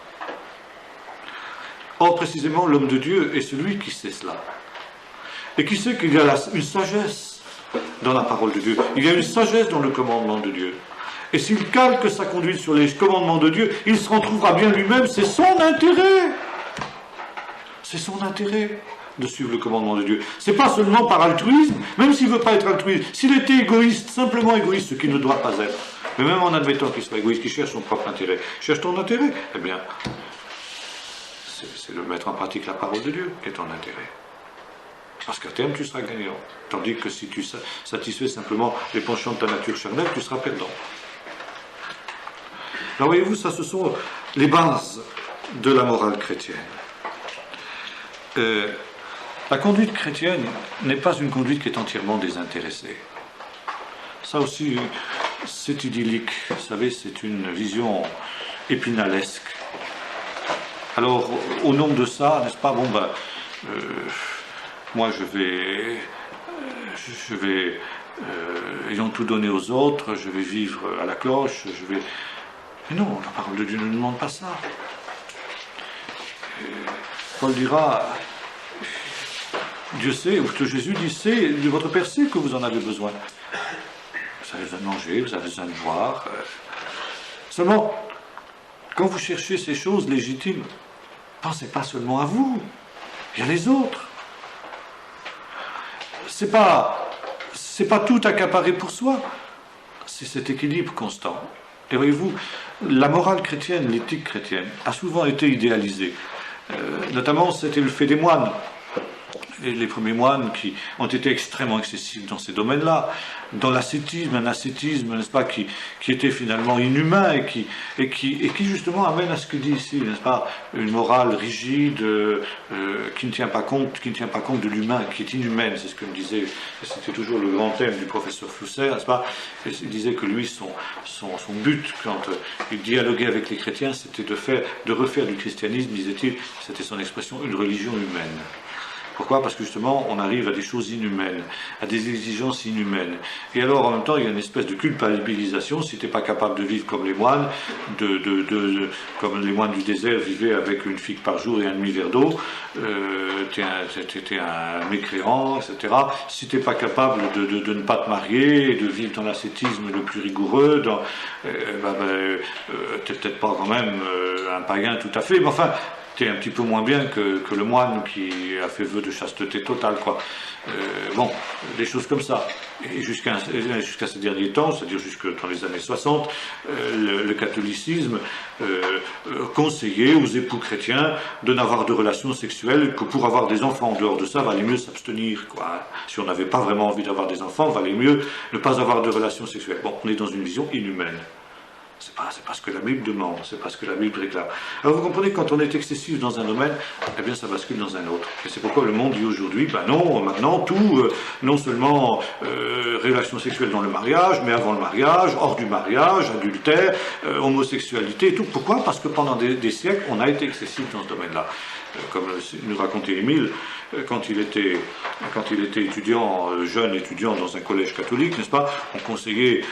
Or, précisément, l'homme de Dieu est celui qui sait cela. Et qui sait qu'il y a une sagesse dans la parole de Dieu. Il y a une sagesse dans le commandement de Dieu. Et s'il calque sa conduite sur les commandements de Dieu, il se retrouvera bien lui-même. C'est son intérêt. C'est son intérêt de suivre le commandement de Dieu. C'est pas seulement par altruisme, même s'il ne veut pas être altruiste. S'il était égoïste, simplement égoïste, ce qu'il ne doit pas être, mais même en admettant qu'il soit égoïste, qu'il cherche son propre intérêt, cherche ton intérêt, eh bien, c'est de mettre en pratique la parole de Dieu qui est ton intérêt. Parce qu'à terme, tu seras gagnant. Tandis que si tu satisfais simplement les penchants de ta nature charnelle, tu seras perdant. Alors voyez-vous, ça, ce sont les bases de la morale chrétienne. La conduite chrétienne n'est pas une conduite qui est entièrement désintéressée. Ça aussi, c'est idyllique. Vous savez, c'est une vision épinalesque. Alors, au nom de ça, n'est-ce pas, moi je vais ayant tout donné aux autres, je vais vivre à la cloche, Mais non, la parole de Dieu ne nous demande pas ça. Paul dira, Dieu sait, ou que Jésus dit, c'est, votre Père sait que vous en avez besoin. Vous avez besoin de manger, vous avez besoin de boire. Seulement, quand vous cherchez ces choses légitimes, pensez pas seulement à vous, il y a les autres. C'est pas tout accaparé pour soi, c'est cet équilibre constant. Et voyez-vous, la morale chrétienne, l'éthique chrétienne, a souvent été idéalisée. Notamment, c'était le fait des moines. Et les premiers moines qui ont été extrêmement excessifs dans ces domaines-là, dans l'ascétisme, un ascétisme, n'est-ce pas, qui était finalement inhumain et qui justement amène à ce que dit ici, n'est-ce pas, une morale rigide qui ne tient pas compte de l'humain, qui est inhumaine, c'est ce que me disait, c'était toujours le grand thème du professeur Flusser, n'est-ce pas, il disait que lui, son but quand il dialoguait avec les chrétiens, c'était de refaire du christianisme, disait-il, c'était son expression, une religion humaine. Pourquoi ? Parce que justement, on arrive à des choses inhumaines, à des exigences inhumaines. Et alors, en même temps, il y a une espèce de culpabilisation. Si tu n'es pas capable de vivre comme les moines, comme les moines du désert vivaient avec une figue par jour et un demi-verre d'eau, tu es un mécréant, etc. Si tu n'es pas capable de ne pas te marier, et de vivre dans l'ascétisme le plus rigoureux, tu n'es peut-être pas quand même un païen tout à fait, mais enfin, t'es un petit peu moins bien que le moine qui a fait vœu de chasteté totale, quoi. Des choses comme ça. Et jusqu'à ces derniers temps, c'est-à-dire jusque dans les années 60, le catholicisme conseillait aux époux chrétiens de n'avoir de relations sexuelles, que pour avoir des enfants en dehors de ça, valait mieux s'abstenir, quoi. Si on n'avait pas vraiment envie d'avoir des enfants, valait mieux ne pas avoir de relations sexuelles. Bon, on est dans une vision inhumaine. C'est pas ce que la Bible demande, c'est pas ce que la Bible réclame. Alors vous comprenez, quand on est excessif dans un domaine, eh bien ça bascule dans un autre. Et c'est pourquoi le monde dit aujourd'hui, non, maintenant tout, non seulement relations sexuelles dans le mariage, mais avant le mariage, hors du mariage, adultère, homosexualité et tout. Pourquoi ? Parce que pendant des siècles, on a été excessif dans ce domaine-là. Comme nous racontait Émile, quand il était étudiant, jeune étudiant dans un collège catholique, n'est-ce pas, on conseillait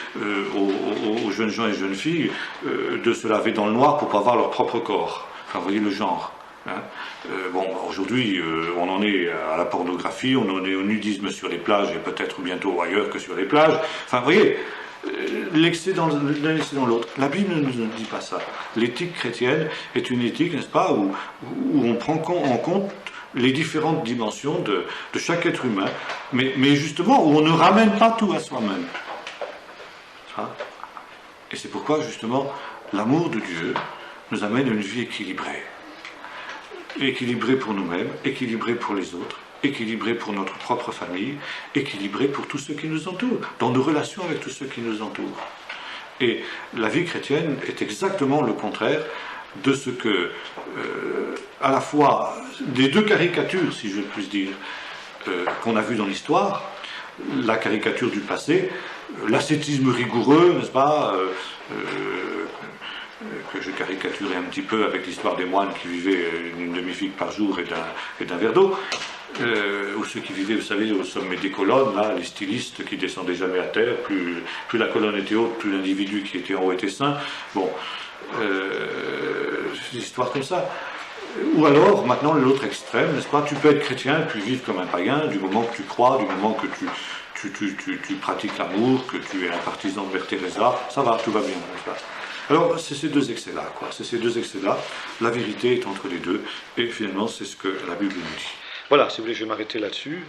aux jeunes gens et jeunes filles de se laver dans le noir pour ne pas voir leur propre corps. Enfin, vous voyez le genre. Hein. Aujourd'hui, on en est à la pornographie, on en est au nudisme sur les plages et peut-être bientôt ailleurs que sur les plages. Enfin, vous voyez, l'excès dans l'autre. La Bible ne nous dit pas ça. L'éthique chrétienne est une éthique, n'est-ce pas, où on prend en compte les différentes dimensions de chaque être humain, mais justement où on ne ramène pas tout à soi-même. Et c'est pourquoi, justement, l'amour de Dieu nous amène à une vie équilibrée. Équilibrée pour nous-mêmes, équilibrée pour les autres, équilibré pour notre propre famille, équilibré pour tous ceux qui nous entourent, dans nos relations avec tous ceux qui nous entourent. Et la vie chrétienne est exactement le contraire de ce que, à la fois, des deux caricatures, si je puis dire, qu'on a vues dans l'histoire, la caricature du passé, l'ascétisme rigoureux, n'est-ce pas, que je caricaturais un petit peu avec l'histoire des moines qui vivaient une demi-figue par jour et d'un verre d'eau, ou ceux qui vivaient, vous savez, au sommet des colonnes, là, les stylistes qui descendaient jamais à terre, plus la colonne était haute, plus l'individu qui était en haut était saint. Bon, des histoires comme ça. Ou alors, maintenant, l'autre extrême, n'est-ce pas? Tu peux être chrétien et puis vivre comme un païen du moment que tu crois, du moment que tu pratiques l'amour, que tu es un partisan de Mère Teresa, ça va, tout va bien, n'est-ce pas? Alors, c'est ces deux excès-là, quoi. C'est ces deux excès-là. La vérité est entre les deux, et finalement, c'est ce que la Bible nous dit. Voilà, si vous voulez, je vais m'arrêter là-dessus.